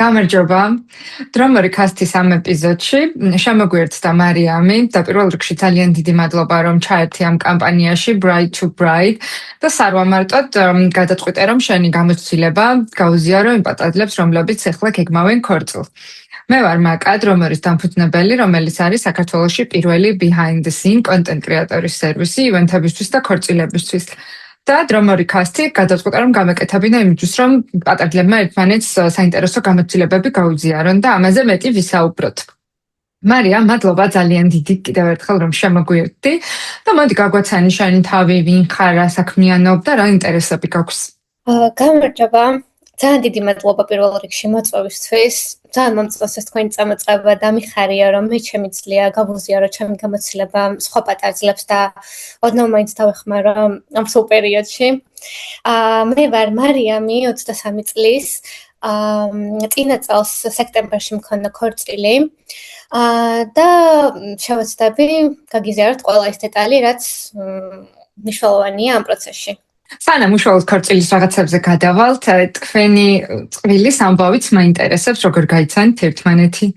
გამარჯობა. დრომერი კასტის ამ ეპიზოდში შემოგვიერთდა მარიამი და პირველ რიგში ძალიან დიდი მადლობა რომ ჩაერთი ამ კამპანიაში Bride to Bride და სარვა მარტოდ გადაწყვიტე რომ შენი გამოცდილება გაუზიარო იმ პატარებლებს რომლებიც ახლა გეგმავენ ქორწილს. მე ვარ მაკა, დრომერის დამფუძნებელი, რომელიც არის საქართველოში პირველი behind the scene content creators სერვისი ივენთებისთვის და ქორწილებისთვის. და დრომერი კასტი გადაწყვიტა რომ გამეკეთებინა იმისთვის რომ პატარებლებმა ერთმანეთს საინტერესო გამოცდილებები გაუზიარონ და ამაზე მეტი ვისაუბროთ. მარია, მადლობა ძალიან დიდი კიდევ ერთხელ რომ შემოგვიერთდი და მოდი გაგვაცანი შენი თავი, ვინ ხარ, რა საქმიანობ და რა ინტერესები გაქვს. გამარჯობა. ძალიან დიდი მადლობა პირველ რიგში მოწვევისთვის. ძალიან მომწონს ეს თქვენი წამოწყება და მიხარია რომ მე შემიძლია გავუზიარო ჩემი გამოცდილება სხვა პატარძლებს და ოდნავ მაინც დავეხმარო ამ სულ პერიოდში. მე ვარ მარიამი, 23 წლის. წინა წელს სექტემბერში მქონდა ქორწილი. და შევეცდები გაგიზიაროთ ყველა ის დეტალი, რაც მნიშვნელოვანია ამ პროცესში. სანამ უშუალოდ ქორწილის რაღაცებზე გადავალთ, თქვენი წვილის ამბავიც მაინტერესებს, როგორ გაიცანით ერთმანეთი.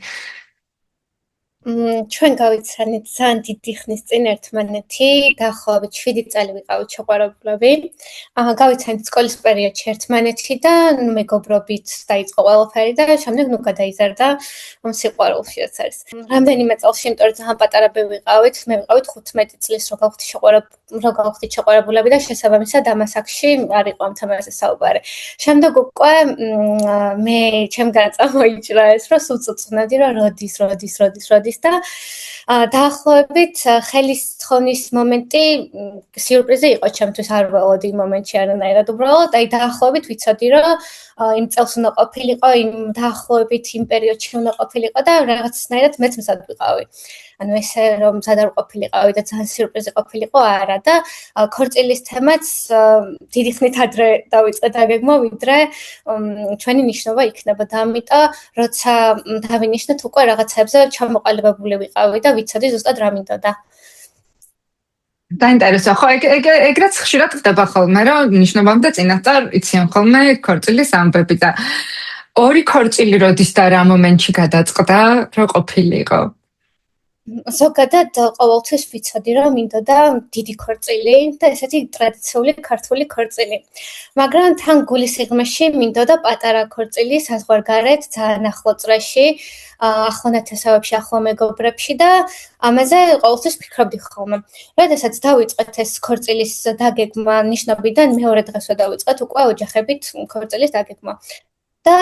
ჩვენ გავიცანით ძალიან დიდი ხნის წინ ერთმანეთი, დაახლოებით 7 წელი ვიყავით შეყვარებულები. გავიცანით სკოლის პერიოდში ერთმანეთი და მეგობრობით დაიწყო ყველაფერი და შემდეგ გადაიზარდა სიყვარულში რაც არის. რამდენიმე წელში, იმიტომ რომ ძალიან პატარები ვიყავით, მე ვიყავით 15 წლის რო გავხდით შეყვარებულები და შესაბამისად ამას აქში არ იყო ამ თემაზე საუბარი. შემდეგ უკვე მე ჩემგან წამოიჭრა ეს, რომ სულ წუწუნადი რომ როდის და დაახლოებით ხელისთხოვნის მომენტი სიურპრიზი იყო ჩემთვის, არ ველოდი იმ მომენტში არანაირად უბრალოდ, დაახლოებით ვიცოდი რომ იმ წელს უნდა ყოფილიყო, დაახლოებით იმ პერიოდში უნდა ყოფილიყო და რაღაცნაირად მეც მზად ვიყავი. ანუ ესე რომ მზად არ ყოფილიყავი და ძალიან სიურპრიზი ყოფილიყო არა და ქორწილის თემაც დიდი ხნით ადრე დავიწყე დაგეგმა, ვიდრე ჩვენი ნიშნობა იქნებოდა. ამიტომ როცა დავინიშნეთ უკვე რაღაცებზე ჩამოყალიბებული ვიყავი და ვიცოდი ზუსტად რა მინდოდა. დაინტერესო, ხო, ეგრეც ხშირად ხდება ხოლმე, რომ ნიშნობამდე წინასწარ იციან ხოლმე ქორწილის ამბები და ორი ქორწილი როდის და რა მომენტში გადაწყდა, რო ყოფილიყო? ზოგადად ყოველთვის ვიცოდი რომ მინდოდა დიდი ქორწილი და ესეთი ტრადიციული ქართული ქორწილი. მაგრამ თან გულის სიღრმეში მინდოდა პატარა ქორწილი საზღვარგარეთ, ძალიან ახლო წრეში, ახლო ნათესავებში, ახლო მეგობრებში და ამაზე ყოველთვის ვფიქრობდი ხოლმე. როდესაც დავიწყეთ ეს ქორწილის დაგეგმა ნიშნობიდან მეორე დღესვე დავიწყეთ უკვე ოჯახებით ქორწილის დაგეგმა. და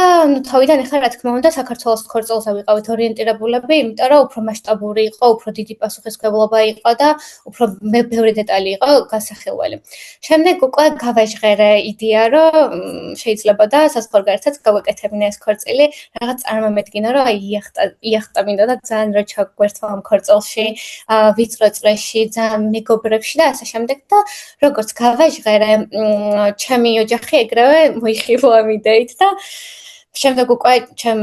თავიდან ახლა რა თქმა უნდა საქართველოს ქორწილზე ვიყავით ორიენტირებულები, იმიტომ რომ უფრო მასშტაბური იყო, უფრო დიდი პასუხისმგებლობა იყო და უფრო ბევრი დეტალი იყო გასახელველი. შემდეგ უკვე გავაჟღერე იდეა, რომ შეიძლება და საზღვარგარეთაც გავაკეთებინა ეს ქორწილი, რაღაც წარმომედგინა, რომ იახტა მინდოდა ძალიან რო ჩაგვერთვა ამ ქორწილში, ვიწრო წრეში, ძალიან მეგობრებში და ასე შემდეგ და როგორც გავაჟღერე, ჩემი ოჯახი ეგრევე მოიხილა ამ იდეით და შემდეგ უკვე ჩემ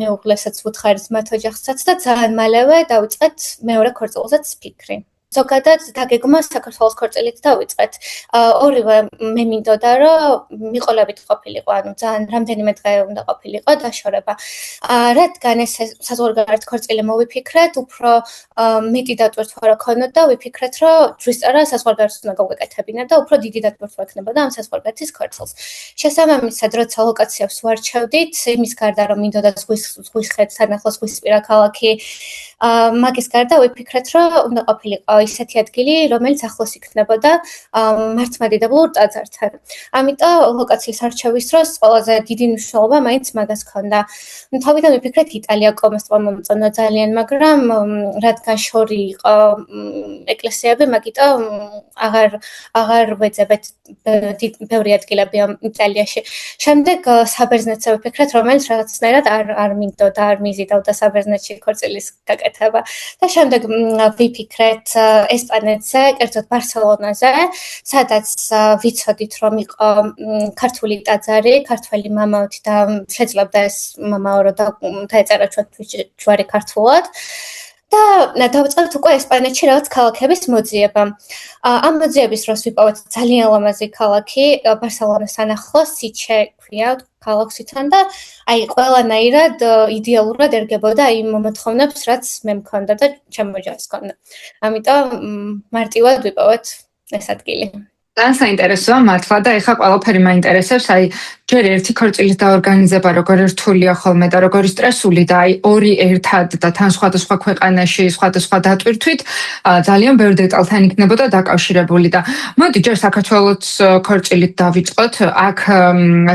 მეუღლესაც ვუთხარით მათ ოჯახსაც და ძალიან მალევე დავიწყეთ მეორე ქორწილზეც ფიქრი. ზოგადად დაგეგმა საქართველოს ქორწილით დავიწყეთ. ორივე მე მინდოდა რომ მიყოლებით ყოფილიყო, ანუ ძალიან რამდენიმე დღე უნდა ყოფილიყო დაშორება. რადგან ეს საზღვარგარეთ ქორწილი მოვიფიქრეთ, უფრო მეტი დატვირთვა რა ქონოდა, ვიფიქრეთ რომ ჯვისწერა საზღვარგარეთს უნდა გავაკეთებინა და უფრო დიდი დატვირთვა ექნებოდა ამ საზღვარგარეთის ქორწილს. შესაბამისად, როცა ლოკაციებს ვარჩევდით, იმის გარდა რომ მინდოდა ზღვის ხეთთან ახლოს ზღვისპირა ქალაქი, მაგის გარდა ვიფიქრეთ რომ უნდა ყოფილიყო ისეთი ადგილი, რომელიც ახლოს იქნებოდა მართლმადიდებლურ ტაძართან. ამიტომ ლოკაციის არჩევის დროს ყველაზე დიდი მნიშვნელობა მაინც მაგას ჰქონდა. თავიდან ვიფიქრეთ იტალია კომესტვა მომწონდა ძალიან, მაგრამ რადგან შორი იყო ეკლესიები, მაგიტომ აღარ ვეძებეთ ბევრი ადგილები იტალიაში. შემდეგ საბერძნეთზე ვიფიქრეთ, რომელიც რაღაცნაირად არ მინდოდა, არ მიზიდავდა საბერძნეთში ქორწილის გაკეთება. და შემდეგ ვიფიქრეთ ესპანეთზე, კერძოდ ბარსელონაზე, სადაც ვიცოდით რომ იყო ქართული ტაძარი, ქართველი მამაოთი და შეძლებდა ეს მამაო რომ დაეწერა ჩვენი ჯვარი ქართულად. და დავიწყოთ უკვე ესპანეთში რაღაც ქალაქების მოძიება. ამ მოძიების დროს ვიპოვეთ ძალიან ლამაზი ქალაქი, ბარსელონასთან ახლოს, სიჩე ქვია ქალაქსთან და აი ყველანაირად იდეალურად ერგებოდა იმ მოთხოვნებს, რაც მე მქონდა და ჩემო ჯარს ჰქონდა. ამიტომ მარტივად ვიპოვეთ ეს ადგილი. ძალიან საინტერესოა მართლა და ეხლა ყველაფერი მაინტერესებს, აი ჯერ ერთი ქორწილის დაორგანიზება როგორ რთულია ხოლმე და როგორ სტრესული და აი ორი ერთად და თან სხვადასხვა ქვეყანაში, სხვადასხვა დატვირთვით ძალიან ბევრ დეტალთან იქნებოდა დაკავშირებული და მოდი ჯერ საქართველოს ქორწილით დავიწყოთ. აქ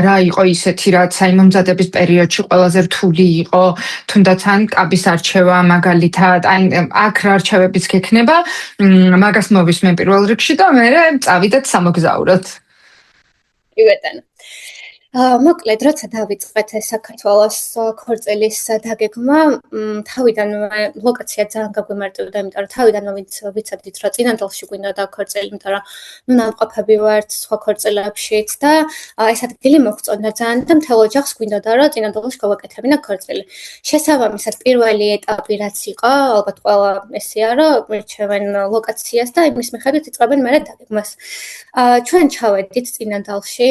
რა იყო ისეთი, რაც აი მომზადების პერიოდში ყველაზე რთული იყო, თუნდაც ან კაბის არჩევა მაგალითად, აი აქ რა არჩევებიც გექნება, მაგას მოვისმენ პირველ რიგში და მე წავიდეთ სამოგზაუროდ. კი ბატონო. მოკლედ, როცა დავიწყეთ საქართველოს ქორწილის დაგეგმა, თავიდანვე ლოკაცია ძალიან გაგვიმარტივდა, იმიტომ რომ თავიდანვე ვიცოდით, რომ წინანდალში გვინდოდა ქორწილი, იმიტომ რომ ნუ ნამყოფები ვართ სხვა ქორწილებშიც და ეს ადგილი მოგწონდა ძალიან და მთელ ოჯახს გვინდოდა, რომ წინანდალში გავაკეთებინა ქორწილი. შესაბამისად, პირველი ეტაპი რაც იყო, ალბათ ყველა ესეა, რომ მირჩევენ ლოკაციას და იმის მიხედვით იწყებენ მერე დაგეგმას. ჩვენ ჩავედით წინანდალში,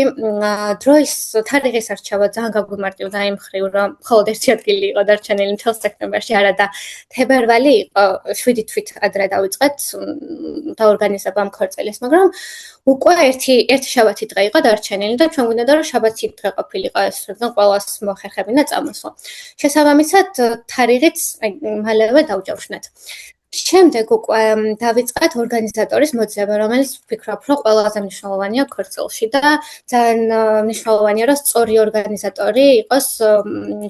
დროის თარიღის არჩევა ძალიან გაგვიმარტივდა იმ მხრივ, რომ მხოლოდ ერთი ადგილი იყო დარჩენილი მთელ სექტემბერში, არა და თებერვალი იყო 7 თვით ადრე დავიწყეთ დაორგანიზება ამ ქორწილის, მაგრამ უკვე ერთი შაბათი დღე იყო დარჩენილი და ჩვენ გვინდოდა რომ შაბათი დღე ყოფილიყო ეს, რადგან ყველას მოახერხებინა წამოსვლა. შესაბამისად, თარიღიც მალევე დავჯავშნეთ. შემდეგ უკვე დავიწყეთ ორგანიზატორის მოძიება, რომელიც ვფიქრობ, რომ ყველაზე მნიშვნელოვანია ქორწილში და ძალიან მნიშვნელოვანია, რომ სწორი ორგანიზატორი იყოს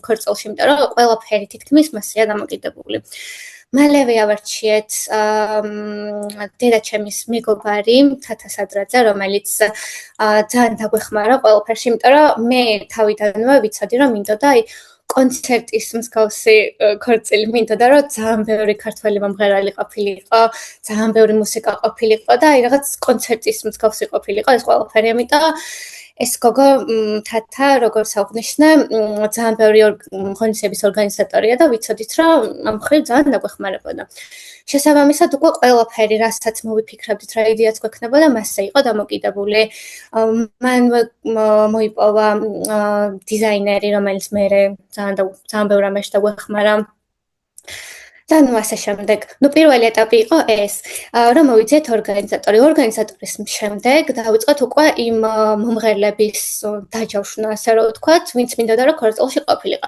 ქორწილში, იმიტომ რომ ყველაფერი თითქმის მასეა დამოკიდებული. მალევე ავარჩიეთ დედაჩემის მეგობარი თათა სადრაძე, რომელიც ძალიან დაგვეხმარა ყველაფერში, იმიტომ რომ მე თავიდანვე ვიცოდი, რომ მინდოდა აი კონცერტის მსგავსი ქორწილი მინდოდა, რომ ძალიან ბევრი ქართველი მომღერალი ყოფილიყო, ძალიან ბევრი მუსიკა ყოფილიყო და აი რაღაც კონცერტის მსგავსი ყოფილიყო ეს ყველაფერი, ამიტომ ეს გოგო თათა, როგორც აღნიშნე, ძალიან ბევრი ღონისძიების ორგანიზატორია და ვიცოდით, რომ ამ მხრივ ძალიან დაგვეხმარებოდა. შესაბამისად, უკვე ყველაფერი, რასაც მოვიფიქრებდით, რა იდეაც გვექნებოდა, მასზე იყო დამოკიდებული. მან მოიპოვა დიზაინერი, რომელიც მე ძალიან ბევრ ამაში დაგვეხმარა. და ნუ ასე შემდეგ. ნუ პირველი ეტაპი იყო ეს, რომ მოვიძიეთ ორგანიზატორი. ორგანიზატორის შემდეგ დავიწყეთ უკვე იმ მომღერლების დაჯავშნა, ასე რომ ვთქვათ, ვინც მინდოდა რომ ქორწილში ყოფილიყო.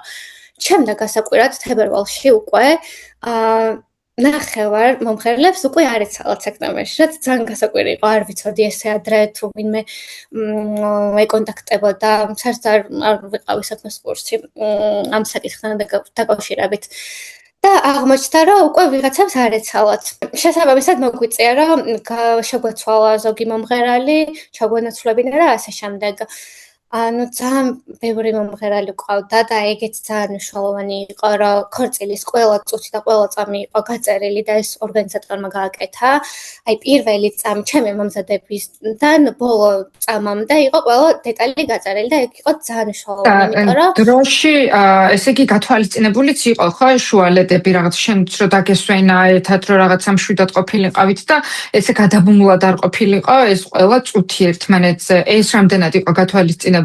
შემდეგ გასაკვირად თებერვალში უკვე ნახევარ მომღერლებს უკვე არ ეცალათ სექტემბერში, რაც ძალიან გასაკვირი იყო, არ ვიცოდი ესე ადრე თუ ვინმე ეკონტაქტებოდა, საერთოდ არ ვიყავი საქმის კურსში ამ საკითხთან დაკავშირებით. და აღმოჩნდა, რომ უკვე ვიღაცებს არ ეცალათ. შესაბამისად მოგვიწია, რომ შეგვეცვალა ზოგი მომღერალი, ჩაგვენაცვლებინა და ასე შემდეგ. ანუ ძალიან ბევრი მომღერალი ყავდა და ეგეც ძალიან მნიშვნელოვანი იყო, რომ ქორწილის ყველა წუთი და ყველა წამი იყო გაწერილი და ეს ორგანიზატორმა გააკეთა. აი პირველი წამი ჩემი მომზადებისგან ბოლო წამამდე იყო ყველა დეტალი გაწერილი და ეგ იყო ძალიან მნიშვნელოვანი, იმიტომ რომ დროში ესე იგი გათვალისწინებულიც იყო ხო შუალედები რაღაც შემც რომ დაგესვენა ერთად რომ რაღაცა მშვიდად ყოფილიყავით და ესე გადაბმულად არ ყოფილიყო ეს ყველა წუთი ერთმანეთზე ეს რამდენად იყო გათვალისწინებული?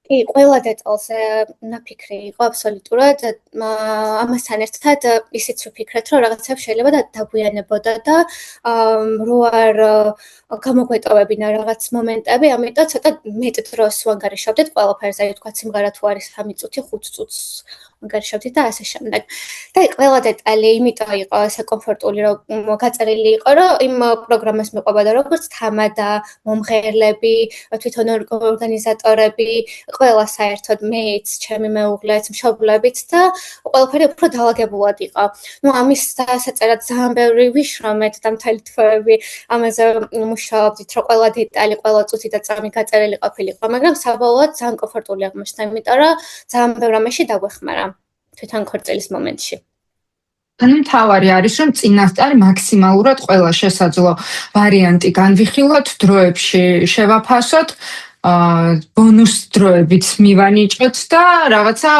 კი, ყველა დეტალზე ნაფიქრი იყო აბსოლუტურად. ამასთან ერთად ისიც ვფიქრეთ, რომ რაღაცებს შეიძლება დაგვიანებოდა და რო არ გამოგვეტოვებინა რაღაც მომენტები, ამიტომ ცოტა მეტ დროს ვანგარიშავდით ყველაფერზე, თქვა სიმღერა თუ არის 3 წუთი, 5 წუთს ვანგარიშავდით და ასე შემდეგ. და ყველა დეტალი იმიტომ იყო ასე კომფორტული, რომ გაწერილი იყო, რომ იმ პროგრამას მეყვებოდა როგორც თამადა, მომღერლები, თვითონ ორგანიზატორები, ყველა საერთოდ მეც, ჩემი მეუღლეც, მშობლებიც და ყველაფერი უფრო დაალაგებულად იყო. ნუ ამის დასაწერად ძალიან ბევრი ვიშრომეთ და მთელი თვეები ამაზე მუშაობდით, რომ ყველა დეტალი, ყველა წუთი და წამი გაწერილი ყოფილიყო, მაგრამ საბოლოოდ ძალიან კომფორტული აღმოჩნდა, იმიტომ რომ ძალიან ბევრ ამაში დაგვეხმარა თვითონ ქორწილის მომენტში. ანუ მთავარი არის, რომ წინასწარ მაქსიმალურად ყველა შესაძლო ვარიანტი განვიხილოთ, დროებში შევაფასოთ. ბონუს დროებიც მივანიჭოთ და რაღაცა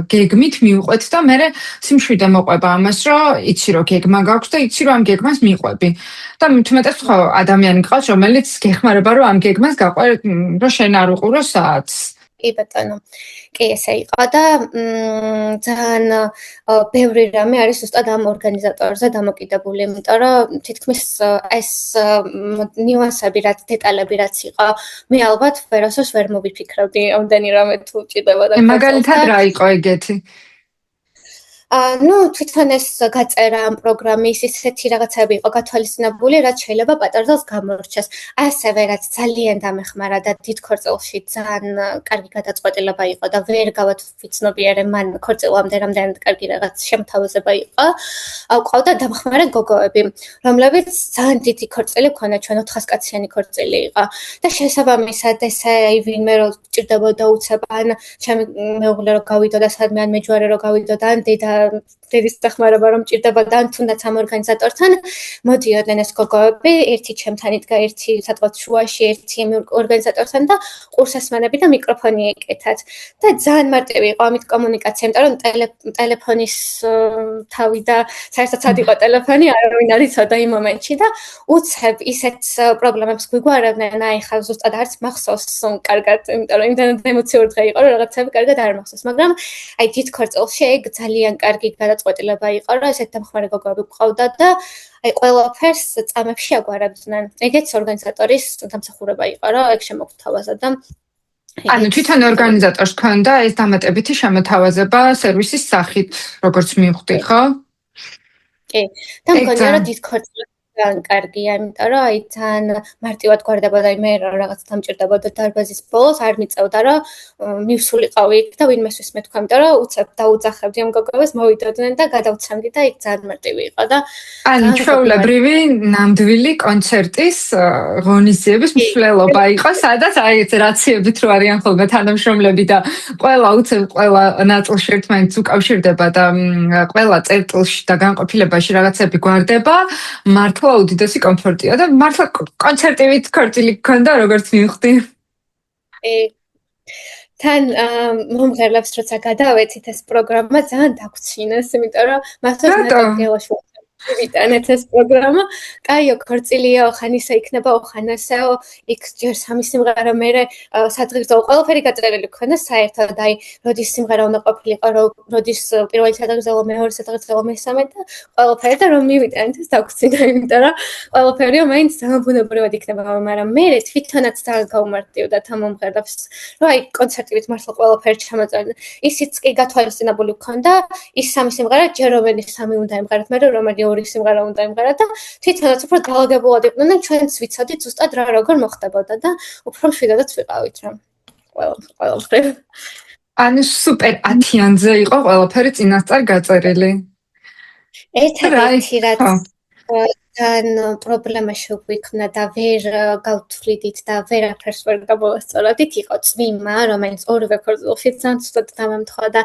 გეგმით მივყვეთ და მე სიმშვიდე მოყვება ამას, რომ იცი რომ გეგმა გაქვს და იცი რომ ამ გეგმას მიყვები. და მithumetes ხო ადამიანი გყავს, რომელიც გეხმარება რომ ამ გეგმას გაყვე, რომ შენ არ უყურო საათს. კი ბატონო. კი ესე იყო და ძალიან ბევრი რამე არის ზუსტად ამ ორგანიზატორზე დამოკიდებული, იმიტომ რომ თითქმის ეს ნიუანსები, რაც დეტალები რაც იყო, მე ალბათ ვერასოდეს ვერ მოვიფიქრებდი ამდენი რამე თუ ჭირდებოდა. მაგალითად რა იყო ეგეთი? თვითონ ეს გაწერა ამ პროგრამის ისეთი რაღაცები იყო გათვალისწინებული, რაც შეიძლება პატარდელს გამორჩეს. ასევე რაც ძალიან დამეხმარა და დიდ ქორწილში ძალიან კარგი გადაწყვეტილება იყო და ვერ გავაცნობიერე მან ქორწილამდე რამდენად კარგი რაღაც შემთავაზება იყო. ყავდა დამხმარე გოგოები, რომლებიც ძალიან დიდი ქორწილი ჰქონდა, ჩვენ 400 კაციანი ქორწილი იყო და შესაბამისად ესე ვინმე რო ჭირდებოდა უცებ ან ჩემი მეუღლე რო გავიდოდა სადმე ან მეჯვარე რო გავიდოდა ან დედის დახმარება რომ ჭირდებოდა ან თუნდაც ამ ორგანიზატორთან მოდიოდნენ ეს გოგოები, ერთი ჩემთან იდგა, ერთი სადღაც შუაში, ერთი ორგანიზატორთან და ყურსასმენები და მიკროფონი ეკეთათ. და ძალიან მარტივი იყო ამით კომუნიკაცია, იმიტომ რომ ტელეფონის თავი და საერთოდ სად იყო ტელეფონი, არავინ არ იცოდა იმ მომენტში და უცებ ისეთ პრობლემებს გვიგვარებდნენ, აი ხა ზუსტად არც მახსოვს კარგად, იმიტომ რომ იმდენად ემოციური დღე იყო, რომ რაღაცები კარგად არ მახსოვს, მაგრამ აი დიდ ქორწილში ეგ ძალიან კარგი გადაწყვეტილება იყო, რომ ესეთ დამხმარე გოგოები გვყავდა და აი ყველაფერს წამებში აგვარებდნენ. ეგეც ორგანიზატორის დამსახურება იყო, რომ ეგ შემოგთავაზა და ანუ თვითონ ორგანიზატორს ჰქონდა ეს დამატებითი შემოთავაზება სერვისის სახით, როგორც მივხვდი, ხო? კი. და მგონია რომ დიდ ქორწილებში ძალიან კარგია, იმიტომ რომ აი ძალიან მარტივად გვარდებოდა მე რაღაც დამჭირდებოდა დარბაზის ბოლოს, არ მიწევდა რომ მივსულიყავი იქ და ვინმესთვის მეთქვა, იმიტომ რომ უცებ დაუძახებდი ამ გოგოებს, მოვიდოდნენ და გადავცემდი და იქ ძალიან მარტივი იყო და ანუ ჩვეულებრივი ნამდვილი კონცერტის ღონისძიების მსვლელობა იყო, სადაც აი ეს რაციებით რო არიან ხოლმე თანამშრომლები და ყველა უცებ ყველა ნაწილში ერთმანეთს უკავშირდება და ყველა წერტილში და განყოფილებაში რაღაცები გვარდება, მართლა უდიდესი კომფორტია და მართლა კონცერტივით ქორწილი გქონდა, როგორც მივხვდი. თან მომღერლებს როცა გადავეცით ეს პროგრამა ძალიან დაგვცინეს, იმიტომ რომ მართლა ნაკადელაში ვიტანეთ ეს პროგრამა. კაიო ქორწილია, ხან ისე იქნება, ხან ასეო, იქ ჯერ სამი სიმღერა მერე სადღეგრძელო ყველაფერი გაწერილი ქონდა საერთოდ, აი როდის სიმღერა უნდა ყოფილიყო, როდის პირველი სადღეგრძელო, მეორე სადღეგრძელო, მესამე და ყველაფერი და რომ მივიტანეთ ეს დაგვცინა, იმიტომ რომ ყველაფერიო მაინც ძალიან ბუნებრივად იქნება, მაგრამ მე თვითონაც ძალიან გაუმარტივდა ამ მომღერლებს, რომ აი კონცერტივით მართლა ყველაფერი ჩამოწერდნენ. ისიც კი გათვალისწინებული ქონდა, ის სამი სიმღერა ჯერ რომელი სამი უნდა ემღერათ, მე რომელი ორი სიმღერა უნდა ემღერა და თვითონაც უფრო დაალაგებულად იყვნენ და ჩვენც ვიცოდით ზუსტად რა როგორ მოხდებოდა და უფრო მშვიდადაც ვიყავით რა. ყველაფერი. ანუ სუპერ 10-იანზე იყო ყველაფერი წინასწარ გაწერილი. ერთადერთი რაც თან პრობლემა შეგვიქმნა და ვერ გავთვლიდით და ვერაფერს ვერ გამოვასწორებდით იყო წვიმა, რომელიც ორივე ქორწილში ძალიან ცუდად დამემთხვა და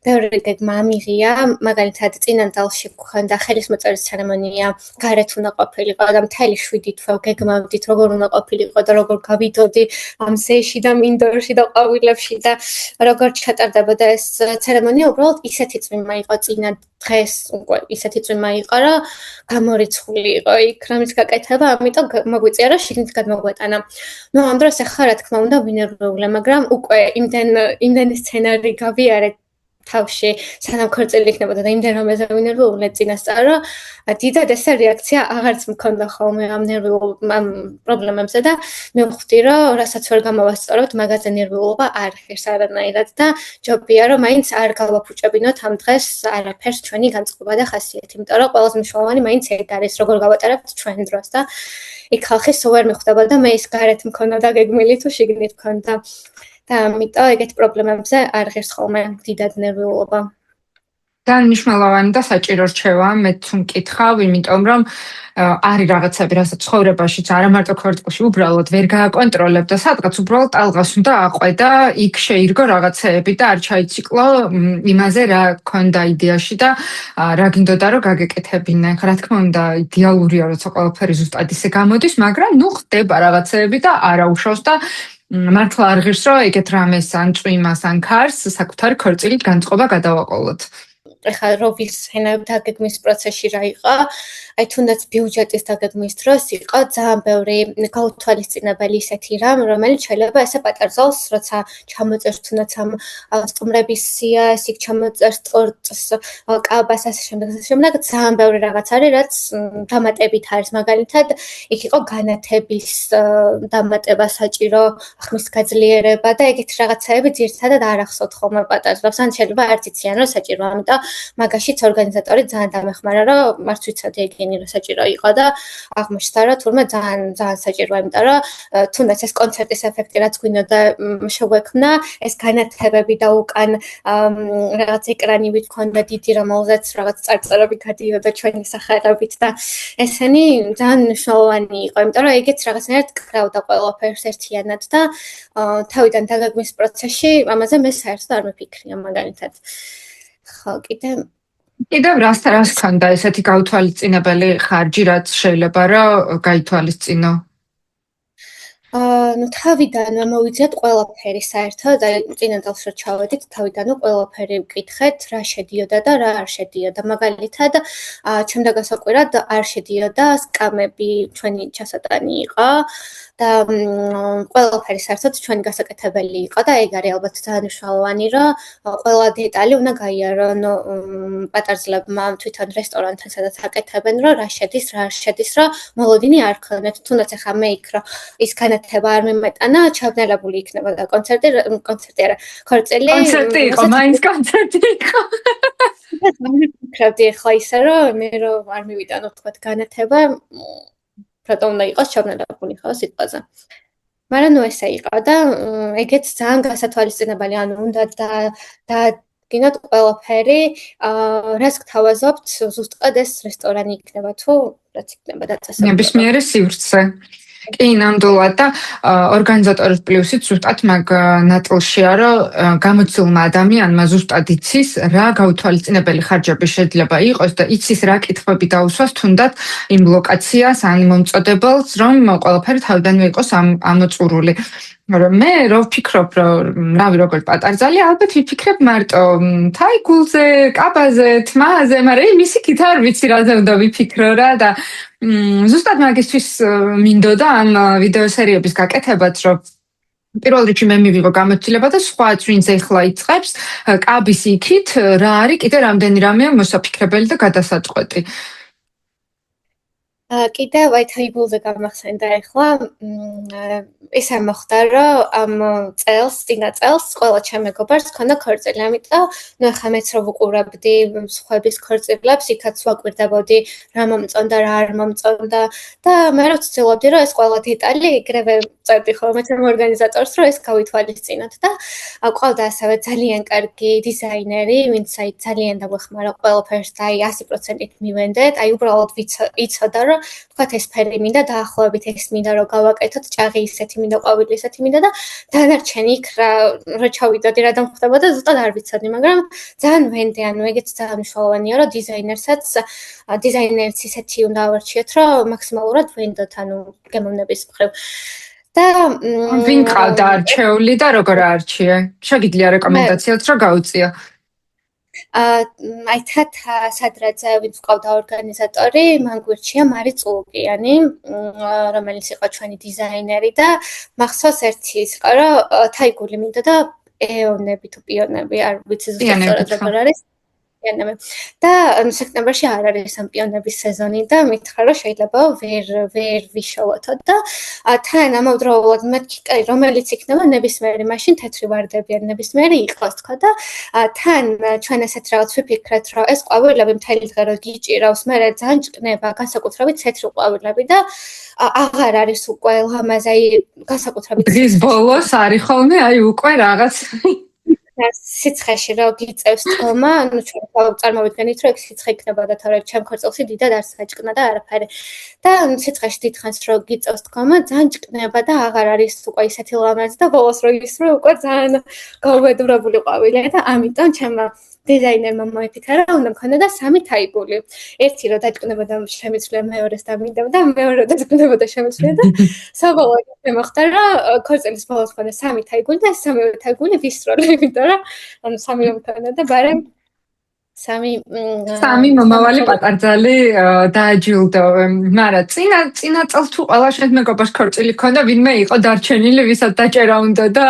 ბევრი გეგმა ამიღია, მაგალითად წინანდალში გვქონდა ხელისმოწერის ცერემონია, გარეთ უნდა ყოფილიყო და მთელი 7 თვე გეგმავდით როგორ უნდა ყოფილიყო და როგორ გავიდოდი ამ ზეში და მინდორში და ყვავილებში და როგორ ჩატარდებოდა ეს ცერემონია, უბრალოდ ისეთი წვიმა იყო წინა დღეს უკვე ისეთი წვიმა იყო, რომ გამორიცხული იყო იქ რამის გაკეთება, ამიტომ მოგვიწია რომ შიგნით გადმოგვეტანა. ამ დროს ახლა რა თქმა უნდა ვინერვეულე, მაგრამ უკვე იმდენი სცენარი გავიარეთ თავში, სანამ ქორწილი იქნებოდა და იმდენ რამეზე ვინერვეულე წინასწარ, რომ დიდად ესე რეაქცია აღარც მქონდა ხოლმე ამ ნერვიულ პრობლემებზე და მე ვხვდი, რომ რასაც ვერ გამოვასწორებთ, მაგაზე ნერვიულობა არ ღირს არანაირად და ჯობია რომ მაინც არ გავაფუჭებინოთ ამ დღეს არაფერს ჩვენი განწყობა და ხასიათი, იმიტომ რომ ყველაზე მნიშვნელოვანი მაინც ეგ არის, როგორ გავატარებთ ჩვენ დროს და იქ ხალხი სულ ვერ მიხვდება და მე ის გარეთ მქონდა დაგეგმილი თუ შიგნით მქონდა. და ამიტომ ეგეთ პრობლემებზე არ ღირს ხოლმე დიდად ნერვიულობა. ძალიან მნიშვნელოვანი და საჭირო რჩევა მეც ვმკითხავ, იმიტომ რომ არის რაღაცები, რასაც ცხოვრებაშიც არა მარტო ქორწილში უბრალოდ ვერ გააკონტროლებ და სადღაც უბრალოდ ტალღას უნდა აყვე და იქ შეირგო რაღაცეები და არ ჩაიციკლო იმაზე რა ქონდა იდეაში და რა გინდოდა რომ გაგეკეთებინე. რა თქმა უნდა იდეალურია როცა ყველაფერი ზუსტად ისე გამოდის, მაგრამ ხდება რაღაცეები და არაუშავს და მართლა არ ღირს რომ ეგეთ რამეს ან წვიმას ან ქარს საკუთარი ქორწილით განწყობა გადავაყოლოთ. ეხლა როვის ენებ დაგეგმვის პროცესში რა იყო? აი თუნდაც ბიუჯეტის დაგეგმვის დროს იყო ძალიან ბევრი გაუთვალისწინებელი ისეთი რამ, რომელიც შეიძლება ესე პატარზავს, როცა ჩამოწერს თუნდაც ამ სტუმრების სიას, იქ ჩამოწერს ტორტს, კაბას ასე შემდეგ, ძალიან ბევრი რაღაც არის, რაც დამატებით არის. მაგალითად, იქ იყო განათების დამატება საჭირო, ახმის გაძლიერება და ეგეთი რაღაცაები ძირითადად არ ახსოვთ ხოლმე პატარზავს. ან შეიძლება არ იციან, რომ საჭიროა, ამიტომ მაგაშიც ორგანიზატორი ძალიან დამეხმარა, რომ არც ვიცოდი ეგენი რომ საჭირო იყო და აღმოჩნდა, რომ თურმე ძალიან საჭიროა, იმიტომ რომ თუნდაც ეს კონცერტის ეფექტი რაც გვინდოდა შეგვექმნა, ეს განათებები და უკან რაღაც ეკრანივით ქონდა დიდი, რომელზეც რაღაც წარწერები გადიოდა ჩვენი სახარებით და ესენი ძალიან მნიშვნელოვანი იყო, იმიტომ რომ ეგეც რაღაცნაირად კრავდა ყველაფერს ერთიანად და თავიდან დაგეგმვის პროცესში ამაზე მე საერთოდ არ მიფიქრია მაგალითად. ხო, კიდევ რას ქონდა ესეთი გაუთვალისწინებელი ხარჯი, რაც შეიძლება რომ გაითვალისწინო? ნუ თავიდანვე მოვიძიეთ ყველაფერი საერთოდ, აი წინა წელს რო ჩავედით, თავიდანვე ყველაფერი ვკითხეთ, რა შედიოდა და რა არ შედიოდა. მაგალითად, ჩემ დაგასაკვირად არ შედიოდა სკამები, ჩვენი ჩასატანი იყო და ყველაფერი საერთოდ ჩვენი გასაკეთებელი იყო და ეგ არის ალბათ ძალიან მნიშვნელოვანი, რომ ყველა დეტალი უნდა გაიარონ პატარძლებმა თვითონ რესტორანთან, სადაც აკეთებენ, რომ რა შედის, რა არ შედის, რომ მოლოდინი არ ქონდეთ. თუნდაც ახლა მე იქ რომ ის განათება არ მიმეტანა, ჩაბნელებული იქნებოდა კონცერტი არა, ქორწილი. კონცერტი იყო, მაინც კონცერტი იყო. ვფიქრობდი ახლა ისე რომ მე რომ არ მივიტანო თქვათ განათება, რატომ უნდა იყოს ჩაბნელებული ხო სიტყვაზე. მაგრამ ნუ ესე იყო და ეგეც ძალიან გასათვალისწინებელი, ანუ უნდა გინოთ ყველაფერი, რას გთავაზობთ, ზუსტად ეს რესტორანი იქნება თუ რაც იქნება დაწესებული. ნებისმიერი სივრცე. კი, ნამდვილად და ორგანიზატორის პლუსით ზუსტად მაგ ნაწილშია, რომ გამოცდილმა ადამიანმა ზუსტად იცის, რა გაუთვალისწინებელი ხარჯები შეიძლება იყოს და იცის რა კითხვები დაუსვას თუნდაც იმ ლოკაციას ან მომწოდებელს, რომ ყველაფერი თავიდანვე იყოს ამოწურული. მე რო ვფიქრობ, რომ რავი როგორ პატარძალი, ალბათ ვიფიქრებ მარტო თაიგულზე, კაბაზე, თმაზე, მაგრამ ისიქით არ ვიცი რაზე უნდა ვიფიქრო რა და ზუსტად მაგისთვის მინდოდა ამ ვიდეო სერიების გაკეთებაც, რომ პირველ რიგში მე მივიღო გამოცდილება და სხვაც ვინც ეხლა იწყებს, კაბის იქით რა არის, კიდე რამდენი რამეა მოსაფიქრებელი და გადასაწყვეტი. კიდევ აი თაიგულზე გამახსენდა ახლა ისე მოხდა რომ ამ წინა წელს ყველა ჩემ მეგობარს ჰქონდა ქორწილი, ამიტომ ნუ ახლა მეც რო ვუყურებდი სხვების ქორწილებს, იქაც ვაკვირდებოდი რა მომწონდა, რა არ მომწონდა და მე რო ვცდილობდი რომ ეს ყველა დეტალი ეგრევე წერდი ხოლმე ჩემ ორგანიზატორს რომ ეს გავითვალისწინოთ და ყავდა ასევე ძალიან კარგი დიზაინერი, ვინც აი ძალიან დაგვეხმარა ყველაფერს და აი 100%-ით მივენდეთ, აი უბრალოდ იცოდა რომ თქვათ ეს ფერი მინდა დაახლოებით ეს მინდა რომ გავაკეთოთ, ჭაღი ისეთი მინდა, ყვავილი ისეთი მინდა და დანარჩენი იქ რა ჩავიდოდი, რა დამხდებოდა, ზუსტად არ ვიცოდი, მაგრამ ძალიან ვენდე, ანუ ეგეც ძალიან მნიშვნელოვანია, რომ დიზაინერს ისეთი უნდა ავარჩიოთ, რომ მაქსიმალურად ვენდოთ, ანუ გემოვნების მხრივ. და ვინ ყავდა არჩეული და როგორ აარჩიე? შეგიძლია რეკომენდაციაც რა გაუწია? აი თათა სადრაძე, ვინც ყავდა ორგანიზატორი, მან გვირჩია მარი წულუკიანი, რომელიც იყო ჩვენი დიზაინერი და მახსოვს ერთი ის იყო, რომ თაიგული მინდა და ეონები თუ პიონები, არ ვიცი ზუსტად როგორ არის. და სექტემბერში არ არის ამ პიონების სეზონი და მითხრა რომ შეიძლება ვერ ვიშოვოთო და თან ამავდროულად მეთქი რომელიც იქნება ნებისმიერი მაშინ თეთრი ვარდები ან ნებისმიერი იყოს თქო და თან ჩვენ ესეთ რაღაც ვიფიქრეთ რომ ეს ყვავილები მთელი დღე რო გიჭირავს მე ძალიან ჭკნება განსაკუთრებით თეთრი ყვავილები და აღარ არის უკვე ლამაზი აი განსაკუთრებით დღის ბოლოს არის ხოლმე აი უკვე რაღაც სიცხეში რო გიწევს თქმა, ანუ ჩვენ წარმოვიდგენით რომ ეგ სიცხე იქნებოდა, თორემ ჩემ ქორწილში დიდად არ საჭკნა და არაფერი. და სიცხეში დიდხანს რო გიწევს თქმა, ძალიან ჭკნება და აღარ არის უკვე ისეთი ლამაზი და ბოლოს რო ისრო უკვე ძალიან გაუბედურებული ყვავილია და ამიტომ ჩემ დიზაინერმა მოიფიქრა, რომ უნდა მქონოდა 3 თაიგული. ერთი რომ დაჭკნებოდა შემიცვლია, მეორეს დამინდებოდა, მეორე დაჭკნებოდა შემიცვლია და საბოლოოდ მოხდა, რომ ქორწილის ბოლოს მქონდა 3 თაიგული და 3 თაიგული ვისროლე, იმიტომ რომ ანუ 3 რომ მქონოდა, მაგრამ სამი მომავალი პატარძალი დააჯილდო, მაგრამ წინა წელს თუ ყველა შენს მეგობარს ქორწილი ქონდა, ვინმე იყო დარჩენილი, ვისაც დაჭერა უნდა და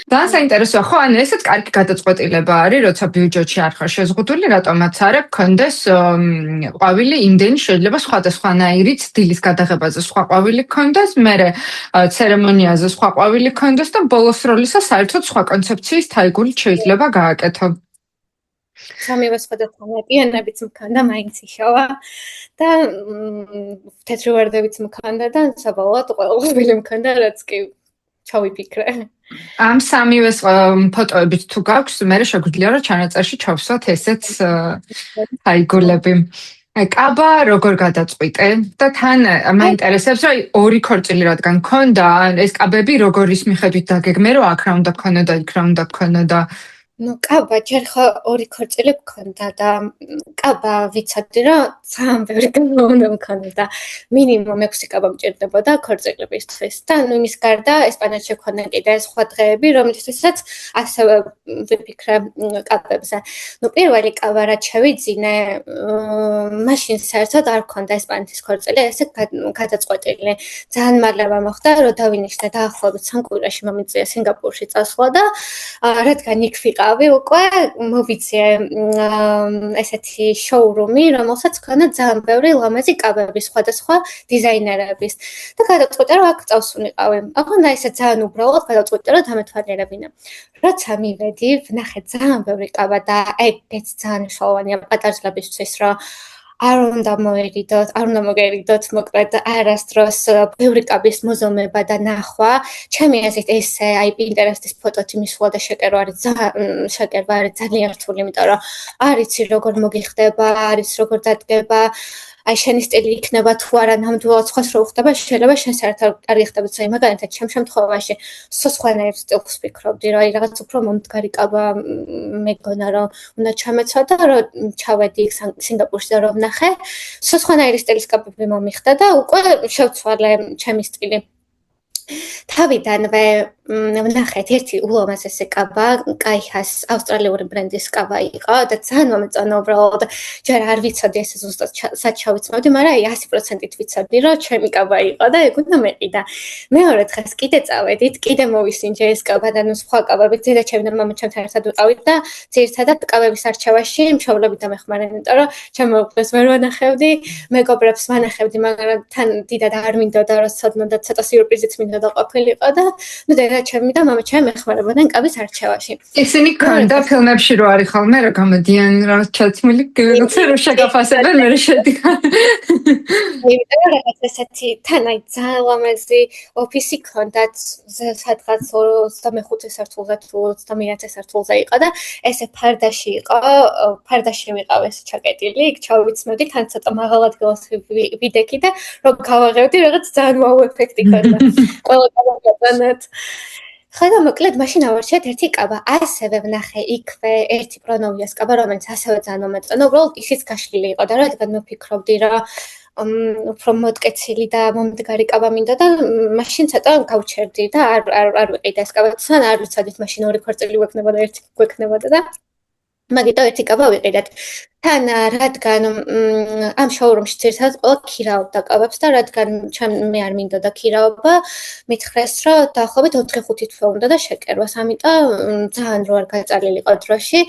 ძალიან საინტერესოა, ხო, ანუ ესეც კარგი გადაწყვეტილება არის, როცა ბიუჯეტში არ ხარ შეზღუდული, რატომაც არა გქონდეს ყვავილი იმდენი, შეიძლება სხვადასხვანაირი დილის გადაღებაზე სხვა ყვავილი გქონდეს, მერე ცერემონიაზე სხვა ყვავილი გქონდეს და ბოლოს როლისა საერთოდ სხვა კონცეფციის თაიგული შეიძლება გააკეთო. სამივე სხვადასხვა პიანებიც მქონდა, მაინც იშოვა და თეთრი ვარდებიც მქონდა და საბოლოოდ ყველაფერი მქონდა, რაც კი ჩავიფიქრე. ამ სამივეს ფოტოებით თუ გაქვს, მე შეგვიძლია რომ ჩანაწერში ჩავსვათ ესეც თაიგულები. კაბა როგორ გადაწყვიტე და თან მაინტერესებს რომ ორი ქორწილი რადგან ქონდა, ეს კაბები როგორის მიხედვით დაგეგმე რომ აქ რა უნდა ქონოდა, იქ რა უნდა ქონოდა? ნუ კაბა ჯერ ხო ორი ქორწილი მქონდა და კაბა ვიცოდი რომ ძალიან ბევრი კაბა უნდა მქონოდა. მინიმუმ 6 კაბა მჭირდებოდა ქორწილებისთვის და ნუ იმის გარდა ესპანეთში მქონდა კიდე სხვა დღეები, რომლისთვისაც ასევე ვიფიქრე კაბებზე. ნუ პირველი კაბა რაც შევიძინე, მაშინ საერთოდ არ მქონდა ესპანეთის ქორწილი, ესე გადაწყვეტილი. ძალიან მალევე მოხდა, რომ დავინიშნე დაახლოებით 3 კვირაში მომიწია სინგაპურში წასვლა და რადგან იქ ვიყავი უკვე მოვიცე ესეთი შოურუმი, რომელსაც ქონდა ძალიან ბევრი ლამაზი კაბები სხვადასხვა დიზაინერების და გადაწყვიტე რომ აქ წავსულიყავი. ახლა ესე ძალიან უბრალოდ გადაწყვიტე რომ დამეთვალიერებინე. როცა მივედი, ვნახე ძალიან ბევრი კაბა და ეგეც ძალიან მნიშვნელოვანია პატარძლებისთვის, რომ არ უნდა მოგერიდოთ, მოკლედ არასდროს ბევრი კაბის მოზომება და ნახვა. ჩემი აზრით ესე აი პინტერესტის ფოტოთი მისვლა და შეკერვა არის ძალიან რთული, იმიტომ რომ არ იცი როგორ მოგიხდება, არის როგორ დადგება. აი შენი სტილი იქნება თუ არა, ნამდვილად სხვას რო ხდება, შეიძლება შენ საერთოდ არ იხდებოდეს, აი მაგალითად ჩემ შემთხვევაში სხვანაირ სტილს ვფიქრობდი, რომ აი რაღაც უფრო მომდგარი კაბა მეგონა რომ უნდა ჩამეცვა და რომ ჩავედი სინგაპურში და რომ ვნახე, სხვანაირი სტილის კაბები მომიხდა და უკვე შევცვალე ჩემი სტილი. თავიდანვე ვნახეთ ერთი ულამაზესი კაბა, კაიჰას ავსტრალიური ბრენდის კაბა იყო და ძალიან მომეწონა უბრალოდ. ჯერ არ ვიცოდი ესე ზუსტად სად ჩავიცმევდი, მაგრამ აი 100%-ით ვიცოდი, რომ ჩემი კაბა იყო და ეგ უნდა მეყიდა. მეორე დღეს კიდე წავედით, კიდე მოვისინჯე ეს კაბა და ნუ სხვა კაბები, ძირეჩემი და მამაჩემთან ერთად ვიყავით და ძირითადად კაბების არჩევაში მშობლები დამეხმარნენ, იმიტომ რომ ჩემ მეგობრებს ვერ ვანახევდი, მეგობრებს ვანახევდი, მაგრამ თან დიდად არ მინდოდა რომ ცოდნა და ცოტა სიურპრიზიც მინდოდა და ყოფილიყო და ნუ დედაჩემი და მამაჩემი მეხმარებოდნენ კაბის არჩევაში. ისინი ქონდა ფილმებში რო არის ხოლმე რა გამოდიან რა ჩაცმული გეცე რო შეგაფასებენ მე შედიხარ. იმიტომ რომ რაღაც ესეთი თან აი ძალიან ლამაზი ოფისი ქონდათ სადღაც 25 სართულზე თუ 29 სართულზე იყო და ესე ფარდაში იყო, ფარდაში ვიყავ ეს ჩაკეტილი, იქ ჩავიცმევდი თან ცოტა მაღალ ადგილას ვიდექი და რომ გავაღებდი რაღაც ძალიან ვაუ ეფექტი ქონდა. ყველა გადაგატანეთ. ხოდა მოკლედ მაშინ ავარჩიეთ ერთი კაბა. ასევე ვნახე იქვე ერთი პრონოვიას კაბა, რომელიც ასევე ძალიან მომეწონა. უბრალოდ ისიც გაშლილი იყო და რადგან ვფიქრობდი რომ უფრო მოტკეცილი და მომდგარი კაბა მინდა და მაშინ ცოტა გავჩერდი და არ ვიყიდა ეს კაბა. თან არ ვიცოდით მაშინ ორი ქორწილი გვექნებოდა, ერთი გვექნებოდა და მაგიტო ერთი კაბა ვიყიდეთ. თან რადგან ამ შოურუმში ძირითადად ყველა ქირაობდა კაბებს და რადგან მე არ მინდოდა ქირაობა, მითხრეს რომ დაახლოებით 4-5 თვე უნდა და შეკერვას, ამიტომ ძალიან რო არ გაწალილიყო დროში,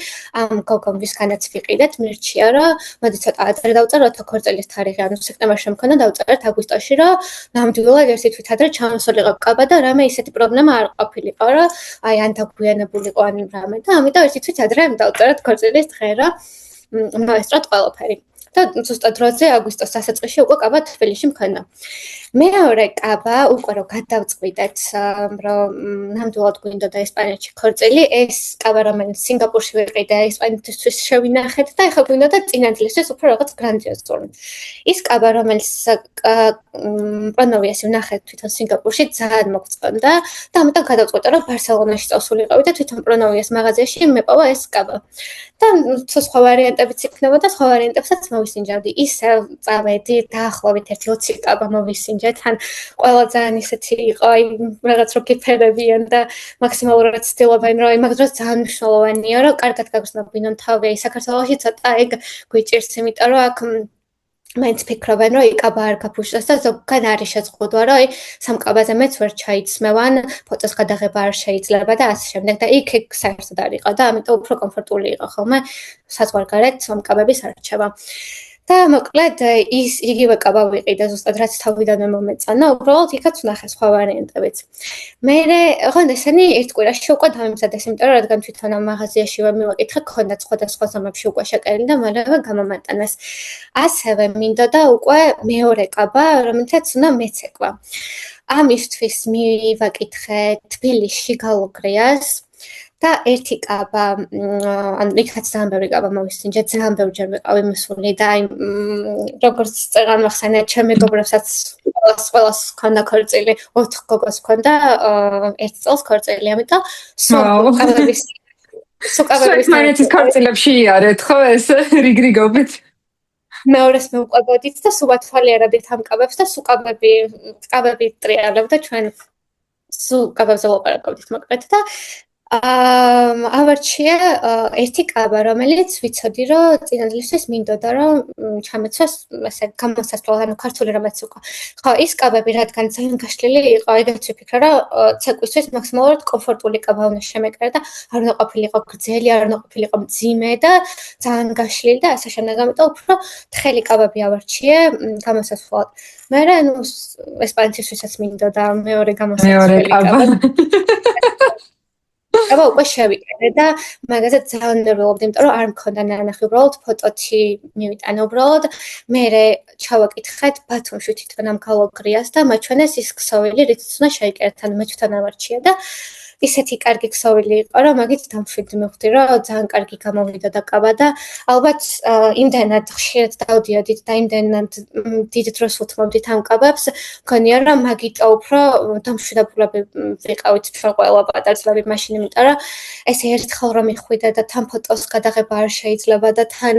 ამ გოგომ ვისგანაც ვიყიდეთ, მირჩია რომ მოდი ცოტა ადრე დავწეროთ ქორწილის თარიღი, ანუ სექტემბერში მქონდა დავწერეთ აგვისტოში, რომ ნამდვილად ერთი თვით ადრე ჩამოსულიყო კაბა და რამე ისეთი პრობლემა არ ყოფილიყო, რომ აი ან დაგვიანებულიყო ან რამე და ამიტომ ერთი თვით ადრე დავწერეთ ქორწილის დღე, რომ მოესწროთ ყველაფერი. და ზუსტად დროზე აგვისტოს დასაწყისში უკვე კაბა თბილისში მქონდა. მეორე კაბა უკვე რომ გადავწყვიტეთ, რომ ნამდვილად გვინდოდა ესპანეთში ქორწილი, ეს კაბა რომელიც სინგაპურში ვიყიდე ესპანეთისთვის შევინახეთ და ეხლა გვინდოდა წინადლისთვის უფრო რაღაც გრანდიოზული. ის კაბა რომელიც პრონოვიას ვნახეთ თვითონ სინგაპურში ძალიან მოგწონდა და ამიტომ გადავწყვიტე რომ ბარსელონაში წავსულიყავი და თვითონ პრონოვიას მაღაზიაში მეპოვა ეს კაბა. და სხვა ვარიანტებიც იქნებოდა, სხვა ვარიანტებსაც მოვისინჯავდი. ისევ წავედი დაახლოებით 1-20 კაბა მოვისინჯეთ, თან ყველა ძალიან ისეთი იყო, აი რაღაც რო გიფერებიან და მაქსიმალურად ცდილობენ, რომ იმაგ დროს ძალიან მნიშვნელოვანია, რომ კარგად გაგრძნობინონ თავი. აი საქართველოში ცოტა ეგ გვიჭირს, იმიტომ რომ აქ მაინც ფიქრობენ, რომ იკაბა არ გაფუშტოს და ზოგან არის შეზღუდვა, რომ აი სამ კაბაზე მეც ვერ ჩაიცმევან, ფოტოს გადაღება არ შეიძლება და ასე შემდეგ და იქ საერთოდ არ იყო და ამიტომ უფრო კომფორტული იყო ხოლმე საზღვარგარეთ სამ კაბების არჩევა. და მოკლედ ის იგივე კაბა ვიყიდე ზუსტად რაც თავიდანვე მომეწონა, უბრალოდ იქაც ვნახე სხვა ვარიანტებიც. მერე ოღონდ ესენი ერთ კვირაში უკვე დამემზადეს, იმიტომ რომ რადგან თვითონ ამ მაღაზიაშივე მივაკითხე, გქონდათ სხვადასხვა ზომებში უკვე შეკერილი და მალევე გამომატანეს. ასევე მინდოდა უკვე მეორე კაბა, რომელთაც უნდა მეცეკვა. ამისთვის მივაკითხე თბილისში გალუგრიას და ერთი კაბა, ანუ იქაც ძალიან ბევრი კაბა მოვისინჯე, ძალიან ბევრჯერ ვიყავი მოსული და აი როგორც წეგან მახსენე, ჩემ მეგობრებსაც ყველას ჰქონდა ქორწილი, 4 გოგოს ჰქონდა ერთ წელს ქორწილი, ამიტომ სულ კაბების სუპერმარკეტის ქორწილებში იარეთ, ხო ეს რიგრიგობით. მეორეს მოვყვებოდით და სულ ვათვალიერებდით ამ კაბებს და სულ კაბები ტრიალებდა ჩვენ სულ კაბებზე ვაპარაკობდით მოკლედ და ავარჩია ერთი კაბა, რომელიც ვიცოდი, რომ წინადლისთვის მინდოდა, რომ ჩამეცვას ესე გამოსასწორად, ანუ ქართული რამაც უკვე. ხო, ის კაბები რადგან ძალიან გაშლილი იყო, ეგეც ვიფიქრე, რომ ცეკვისთვის მაქსიმალურად კომფორტული კაბა უნდა შემეკრა და არ უნდა ყოფილიყო გრძელი, არ უნდა ყოფილიყო მძიმე და ძალიან გაშლილი და ასე შემდეგ. ამიტომ უფრო თხელი კაბები ავარჩიე გამოსასწორად. მერე ანუ ესპანეთისთვისაც მინდოდა მეორე გამოსასწორებელი კაბა. აბა უკვე შევიკეთე და მაგაზე ძალიან ნერვიულობდი, იმიტომ რომ არ მქონდა ნანახი, უბრალოდ ფოტოთი მივიტანე უბრალოდ. მერე ჩავაკითხეთ ბათუმში თვითონ ამ გალუგრიას და მაჩვენეს ის ქსოვილი, რითიც უნდა შეიკერეთ, ანუ მე თვითონ ავარჩია და ისეთი კარგი ქსოვილი იყო, რომ მაგით დამშვიდი მივხვდი, რომ ძალიან კარგი გამოვიდოდა კაბა და ალბათ იმდენად ხშირად დავდიოდით და იმდენად დიდ დროს უთმობდით ამ კაბებს, მგონია რომ მაგით უფრო დამშვიდობულები ვიყავით ჩვენ ყველა პატარძლები მაშინ, იმიტომ რომ ესე ერთხელ რომ მიხვიდე და თან ფოტოს გადაღება არ შეიძლება და თან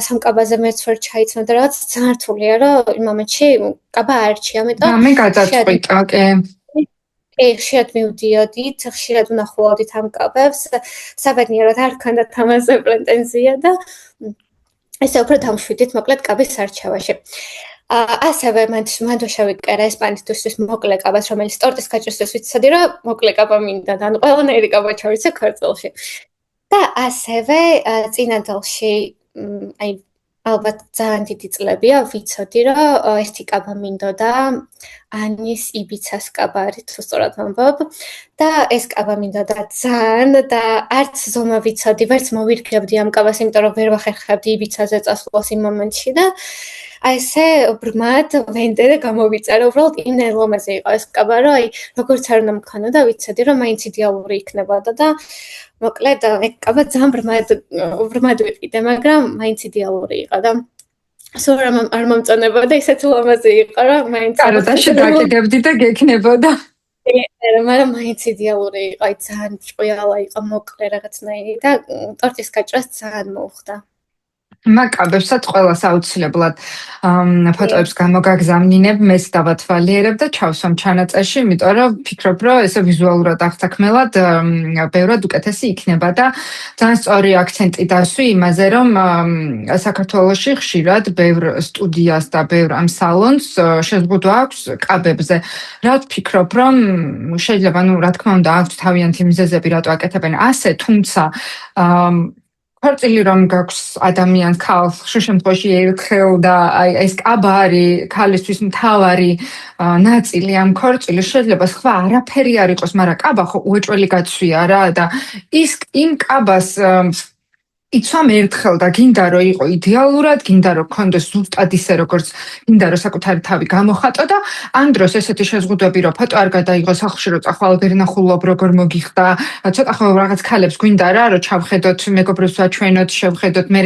სამ კაბაზე მეც ვერ ჩაიცმე და რაღაც ძალიან რთულია, რომ იმ მომენტში კაბა არჩია, ამიტომ მე გადაწყვიტა, კი. ხშირად მივდიოდით, ხშირად ვნახულობდით ამ კაბებს, საბედნიეროდ არ ჰქონდათ ამაზე პრეტენზია და ესე უფრო დამშვიდით მოკლედ კაბის არჩევაში. ასევე მანდ შევიკერა ესპანეთისთვის მოკლე კაბას, რომელიც ტორტის გაჭრისთვის ვიცოდი, რომ მოკლე კაბა მინდა და ანუ ყველანაირი კაბა ჩავიცე ქორწილში. და ასევე წინადალში აი ალბათ ძალიან დიდი წლებია, ვიცოდი, რომ ერთი კაბა მინდოდა, ანის იბიცას კაბა არის, თუ სწორად ვამბობ, და ეს კაბა მინდოდა ძალიან და არც ზომა ვიცოდი, ვერც მოვირგებდი ამ კაბას, იმიტომ რომ ვერ ვახერხებდი იბიცაზე წასვლას იმ მომენტში და აი ესე ბრმად ვენდერე გამოვიწერა, უბრალოდ იმდენ ლომაზე იყო ეს კაბა, რომ აი როგორც არ უნდა მქონოდა, ვიცოდი, რომ მაინც იდეალური იქნებოდა და მოკლედ ეგ კაბა ძალიან ბრმად ვიყიდე, მაგრამ მაინც იდეალური იყო და სულ არ მომწონებოდა, ისეთ ლომაზე იყო, რომ მაინც კაროდაში დაკიდებდი და გექნებოდა. მაგრამ მაინც იდეალური იყო, აი ძალიან ჭყიალა იყო, მოკლე რაღაცნაირი და ტორტის გაჭრას ძალიან მოუხდა. მაკაბებსაც ყველას აუცილებლად ფოტოებს გამოგაგზავნინებ, მეც დავათვალიერებ და ჩავსვამ ჩანაწერში, იმიტომ რომ ფიქრობ, რომ ესე ვიზუალურად აღთქმელად ბევრად უკეთესი იქნება და ძალიან სწორი აქცენტი დასვი იმაზე, რომ საქართველოში ხშირად ბევრ სტუდიას და ბევრ ამ სალონს შეზღუდვა აქვს კაბებზე. რა ვფიქრობ, რომ შეიძლება, ну, რა თქმა უნდა, აქვს თავიანთი მიზეზები, რატო აკეთებენ ასე, თუმცა ქორწილი რომ გაქვს ადამიანს ქალს, ხშირ შემთხვევაში ერთხელ და აი ეს კაბა არის ქალისთვის მთავარი ნაწილი ამ ქორწილის, შეიძლება სხვა არაფერი არ იყოს, მაგრამ კაბა ხო უეჭველი გაცვია რა და ის იმ კაბას იცვამ ერთხელ და გინდა რომ იყო იდეალურად, გინდა რომ გქონდეს ზუსტად ისე როგორც გინდა რომ საკუთარი თავი გამოხატო და ამ დროს ესეთი შეზღუდვები რომ ფოტო არ გადაიღო სახლში რომ წახვალ ვერ ნახულობ როგორ მოგიხდა, ცოტა ხო რაღაც ქალებს გვინდა რა რომ ჩავხედოთ მეგობრებს ვაჩვენოთ, შევხედოთ, მე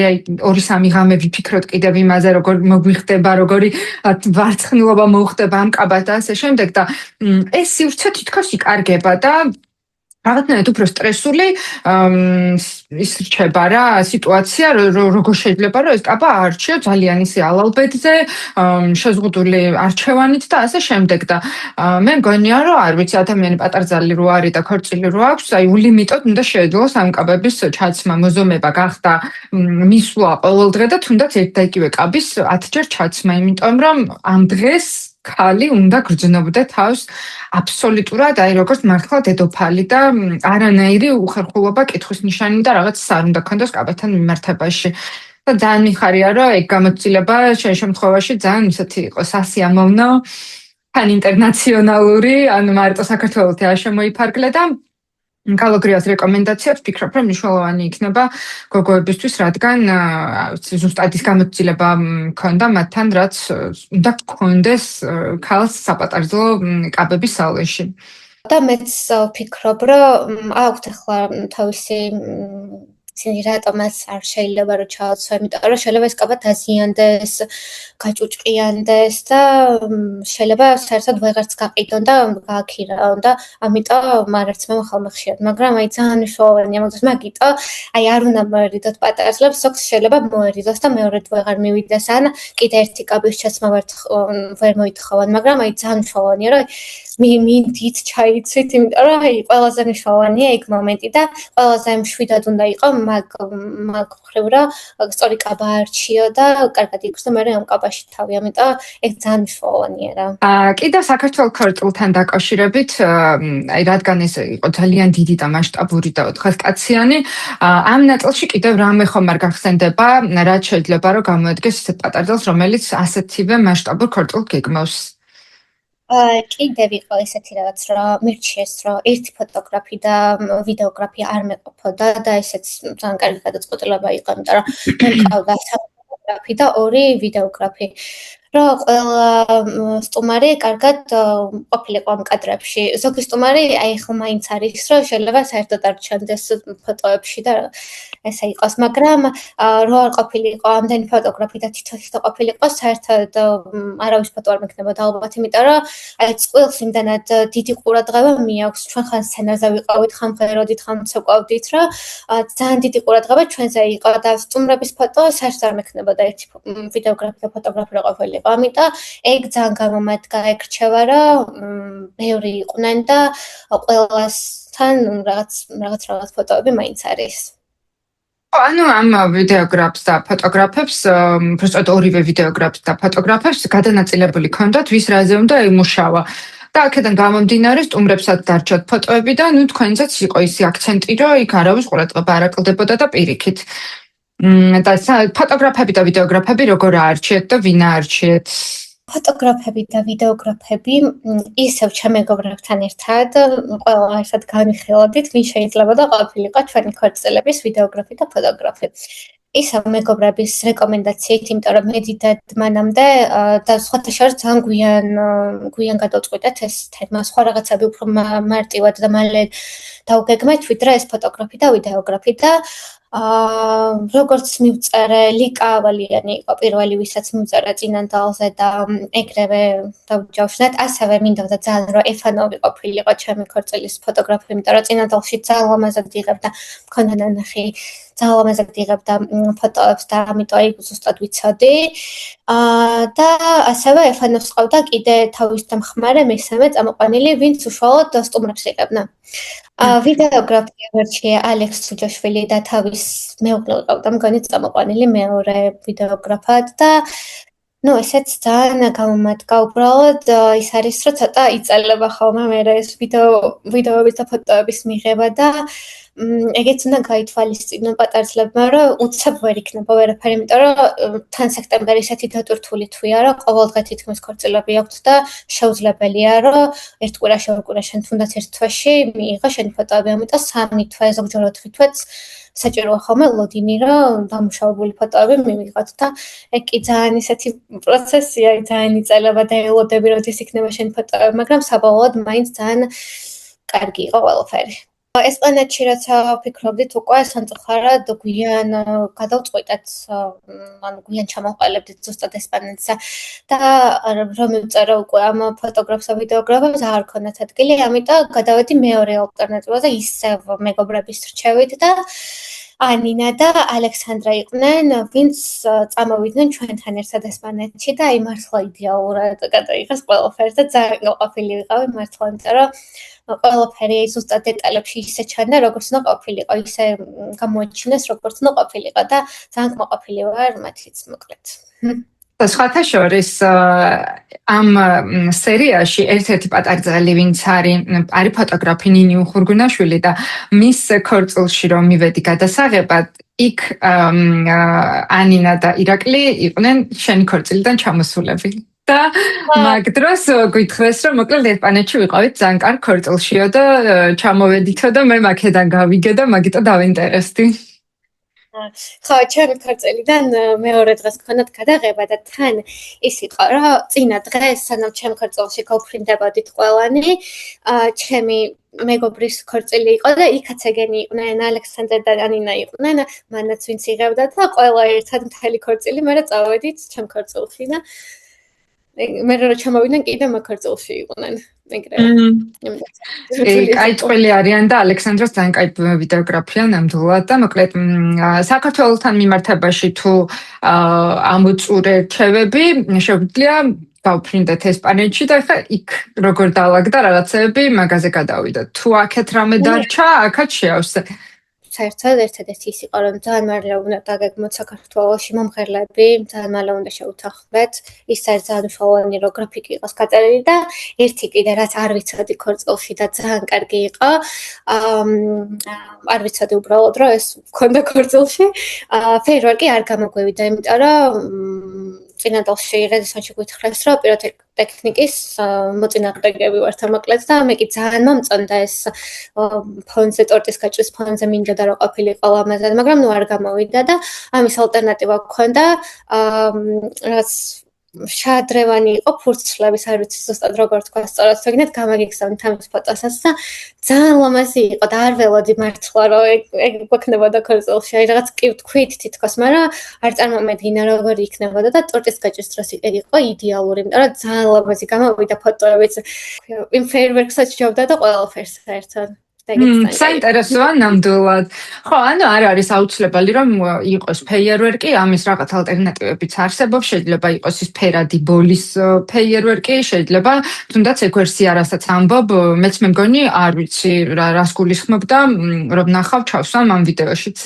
ორი სამი ღამე ვიფიქროთ კიდევ იმაზე როგორ მოგვიხდება, როგორი ვარცხნილობა მოუხდება ამ კაბას და ასე შემდეგ და ეს სივრცე თითქოს იკარგება და რაღაცნაირად უფრო სტრესული ის რჩება რა სიტუაცია როგორ შეიძლება რომ ეს კაბა აარჩიო ძალიან ისე ალალბედზე შეზღუდული არჩევანით და ასე შემდეგ და მე მგონია რომ არ ვიცი ადამიანი პატარძალი რო არის და ქორწილი რო აქვს აი ულიმიტოდ უნდა შეეძლოს ამ კაბების ჩაცმა მოზომება გახდა მისვლა ყოველდღე და თუნდაც ერთ და იგივე კაბის 10 ჯერ ჩაცმა იმიტომ რომ ამ დღეს ქალი უნდა გრძნობდა თავს აბსოლუტურად აი როგორც მართლა დედოფალი და არანაირი უხერხულობა კითხვის ნიშანი და რაღაც არ უნდა ქონდეს კაბათან მიმართებაში და ძალიან მიხარია რომ ეგ გამოცდილება შენ შემთხვევაში ძალიან ისეთი იყო სასიამოვნო თან ინტერნაციონალური ან მარტო საქართველოს არ შემოიფარგლე და კალოგრიას რეკომენდაციებს ვფიქრობ, რომ მნიშვნელოვანი იქნება გოგოებისთვის, რადგან ზუსტად ის გამოცდილება მქონდა მათთან, რაც უნდა გქონდეს ქალს საპატარძო კაბების სალონში. და მეც ვფიქრობ, რომ აქვთ ახლა თავისი ისინი რატომაც არ შეიძლება რომ ჩააცვა, იმიტომ რომ შეიძლება ეს კაბა დაზიანდეს, გაჭუჭყიანდეს და შეიძლება საერთოდ ვეღარც გაყიდონ და გააქირაონ და ამიტომ არც მე ხალხი ხშირად, მაგრამ აი ძალიან მნიშვნელოვანია, მაგას მაგიტო, აი არ უნდა მოერიდოთ პატარძლებს, ზოგს შეიძლება მოერიდოს და მეორედ ვეღარ მივიდეს ან კიდე ერთი კაბის ჩაცმა ვერ მოითხოვან, მაგრამ აი ძალიან მნიშვნელოვანია, რომ მინდით ჩაიცვით, იმიტომ რომ აი ყველაზე მნიშვნელოვანია ეგ მომენტი და ყველაზე მშვიდად უნდა იყო მაგ მხრივ რომ სწორი კაბა არჩიო და კარგად იქცნო მე ამ კაბაში თავი, ამიტომ ეგ ძალიან მნიშვნელოვანია რა. კიდევ საქართველოს ქორწილთან დაკავშირებით, აი რადგან ეს იყო ძალიან დიდი და მასშტაბური და 400-კაციანი, ამ ნაწილში კიდევ რამე ხომ არ გახსენდება, რაც შეიძლება რომ გამოადგეს ისეთ პატარძალს, რომელიც ასეთივე მასშტაბურ ქორწილს გეგმავს. კიდევ იყო ესეთი რაღაც რომ მირჩიეს რომ ერთი ფოტოგრაფი და ვიდეოგრაფი არ მეყოფოდა და ესეც ძალიან კარგი გადაწყვეტილება იყო, იმიტომ რომ მე მყავდა ფოტოგრაფი და 2 ვიდეოგრაფი. რომ ყველა სტუმარი კარგად ყოფილიყო ამ კადრებში. ზოგი სტუმარი აი ხო მაინც არის რომ შეიძლება საერთოდ არ ჩანდეს ფოტოებში და ესე იყოს, მაგრამ რო არ ყოფილიყო ამდენი ფოტოგრაფი და თითო ყოფილიყო, საერთოდ არავის ფოტო არ მექნებოდა ალბათ, იმიტომ რომ აი წყვილს იმდანად დიდი ყურადღება მიაქვს. ჩვენ ხან სცენაზე ვიყავით, ხან მღეროდით, ხან ცეკვავდით, რომ ძალიან დიდი ყურადღება ჩვენზე იყო და სტუმრების ფოტო საერთოდ არ მექნებოდა ერთი ვიდეოგრაფი და ფოტოგრაფი რო ყოფილიყო. ამიტომ ეგ ძალიან გამომადგა, ეგ რჩება, რომ ბევრი იყვნენ და ყველასთან რაღაც ფოტოები მაინც არის. ანუ ამ ვიდეოგრაფს და ფოტოგრაფებს, უბრალოდ ორივე ვიდეოგრაფს და ფოტოგრაფებს გადანაწილებული ქონდათ, ვის რაზე უნდა ემუშავა. და აქედან გამომდინარე, სტუმრებსაც დარჩათ ფოტოები და ნუ თქვენზეც იყო ისი აქცენტი, რომ იქ არავის ყურადღება არ აკლდებოდა და პირიქით. და ფოტოგრაფები და ვიდეოგრაფები როგორ აარჩიეთ და ვინ აარჩიეთ? ფოტოგრაფები და ვიდეოგრაფები ისევ ჩემ მეგობრებთან ერთად ყველა ერთად განვიხილავდით, ვინ შეიძლება და ყოფილიყო ჩვენი ქორწილების ვიდეოგრაფი და ფოტოგრაფი. ისევ მეგობრების რეკომენდაციით, იმიტომ რომ მე დიდად მანამდე და სხვათა შორის ძალიან გვიან გადავწყვიტეთ ეს თემა, სხვა რაღაცები უფრო მარტივად და მალე დავგეგმეთ, ვიდრე ეს ფოტოგრაფი და ვიდეოგრაფი და როგორც მივწერე ლიკა ავალიანი იყო პირველი, ვისაც მივწერე წინანდალზე და ეგრევე დავჯავშნეთ, ასევე მინდოდა ძალიან რომ ეფანოვი ყოფილიყო ჩემი ქორწილის ფოტოგრაფი, იმიტომ რომ წინანდალში ძალიან ლამაზად იღებდა, მქონდა ნანახი, ძალიან ლამაზად იღებდა ფოტოებს და ამიტომ აი ზუსტად ვიცოდი. და ასევე ეფანოვს ყავდა კიდე თავის დამხმარე მესამე წამოყვანილი, ვინც უშუალოდ სტუმრებს იღებდა. ვიდეოგრაფი ავარჩია ალექს სუჯაშვილი და თავის მეუღლე ყავდა მგონი წამოყვანილი მეორე ვიდეოგრაფად და ნუ ესეც ძალიან გამომადგა, უბრალოდ ის არის რომ ცოტა იწელება ხოლმე მე ეს ვიდეოების და ფოტოების მიღება და ეგეც უნდა გაითვალისწინო პატარძლებმა, რომ უცებ ვერ იქნება ვერაფერი, იმიტომ რომ თან სექტემბერი ისეთი დატვირთული თვეა, რომ ყოველდღე თითქმის ქორწილები აქვთ და შეუძლებელია, რომ ერთ კვირაში, ორ კვირაში, თუნდაც ერთ თვეში მიიღო შენი ფოტოები, ამიტომ 3 თვე, ზოგჯერ 4 თვეც საჭიროა ხოლმე ლოდინი, რომ დამუშავებული ფოტოები მივიღოთ და ეგ კი ძალიან ისეთი პროცესია, ძალიან იწელება და ელოდები, როდის იქნება შენი ფოტოები, მაგრამ საბოლოოდ მაინც ძალიან კარგი იყო ყველაფერი. ესპანეთში რაცა ვფიქრობდით უკვე სამწუხაროდ გვიან გადავწყვიტეთ, ანუ გვიან ჩამოყალიბდით ზუსტად ესპანეთზე და რომ მივწერო უკვე ამ ფოტოგრაფს და ვიდეოგრაფებს აღარ ქონდათ ადგილი, ამიტომ გადავედი მეორე ალტერნატივაზე, ისევ მეგობრების რჩევით და ანინა და ალექსანდრა იყვნენ, ვინც წამოვიდნენ ჩვენთან ერთად ესპანეთში და აი მართლა იდეალურად გადაიღეს ყველაფერი და ძალიან გაყოფილი ვიყავი მართლა, იმიტომ რომ ყველაფერი ზუსტად დეტალებში ისე ჩანდა, როგორც უნდა ყოფილიყო, ისე გამოაჩინეს, როგორც უნდა ყოფილიყო და ძალიან კმაყოფილი ვარ მათიც მოკლედ. სხვათა შორის ამ სერიაში ერთ-ერთი პატარძალი, ვინც არის ფოტოგრაფი ნინი უხურგუნაშვილი და მის ქორწილში რომ მივედი გადასაღებად, იქ ანინა და ირაკლი იყვნენ შენი ქორწილიდან ჩამოსულები. და მაგ დროს გითხრეს, რომ მოკლედ ესპანეთში ვიყავით ძალიან კარგ ქორწილშიო და ჩამოვედითო და მე მაქედან გავიგე და მაგიტო დავინტერესდი. ხო, ჩემი ქორწილიდან მეორე დღეს ქონდათ გადაღება და თან ის იყო, რომ წინა დღეს, სანამ ჩემ ქორწილში გავფრინდებოდით ყველანი, ჩემი მეგობრის ქორწილი იყო და იქაც ეგენი იყვნენ, ალექსანდრა და ანინა იყვნენ, მანაც ვინც იღებდა და ყველა ერთად მთელი ქორწილი, მე წავედით ჩემ ქორწილში და მე რომ ჩამოვიდნენ კიდე მაქორწილში იყვნენ. კაი წყვილი არიან და ალექსანდრას ძალიან კაი ვიდეოგრაფია ნამდვილად და მოკლედ საქართველოსთან მიმართებაში თუ ამოწურე რჩევები შეგვიძლია გავფრინდეთ ესპანეთში და ხა იქ როგორ დაალაგდა რაღაცები მაგაზე გადავიდეთ. თუ აქეთ რამე დარჩა, აქაც შეავსე. საერთოდ ერთადერთი ის იყო, რომ ძალიან მალე უნდა დაგეგმოთ საქართველოში მომღერლები, ძალიან მალე უნდა შევთანხმდეთ. ის არის ძალიან მნიშვნელოვანი, რომ გრაფიკი იყოს გაწერილი და ერთი კიდე რაც არ ვიცოდი ქორწილში და ძალიან კარგი იყო. არ ვიცოდი უბრალოდ, რომ ეს მქონდა ქორწილში. ფეირვერკი არ გამოგვივიდა, იმიტომ რომ წინადალში რედისონში გითხრეს, რომ პიროტექნიკის მოწინააღმდეგეები ვართ მოკლედ და მე კი ძალიან მომწონდა ეს ფონზე ტორტის გაჭრის ფონზე მინდოდა რომ ყოფილიყო ამაზე, მაგრამ ნუ არ გამოვიდა და ამის ალტერნატივა გქონდა რაც შადრევანი იყო ფურცლების, არ ვიცი ზუსტად როგორ თქვა სწორად, თქო გამაგიგზავნით ამის ფოტოსაც და ძალიან ლამაზი იყო და არ ველოდი მართლა რომ ეგ გვექნებოდა ქორწილში, აი რაღაც კი ვთქვით თითქოს, მაგრამ არ წარმომედგინა როგორი იქნებოდა და ტორტის გაჭრის დროს ეგ იყო იდეალური, იმიტომ რომ ძალიან ლამაზი გამოვიდა ფოტოებიც. იმ ფეირვერკსაც ჯობდა და ყველაფერს საერთოდ. საინტერესოა ნამდვილად. ხო, ანუ არ არის აუცილებელი რომ იყოს ფეიერვერკი, ამის რაღაც ალტერნატივებიც არსებობს, შეიძლება იყოს ის ფერადი ბოლის ფეიერვერკი, შეიძლება თუნდაც ეგ ვერსია, რასაც ამბობ, მეც მე მგონი, არ ვიცი რას გულისხმობ და რომ ნახავ ჩავსვამ ამ ვიდეოშიც.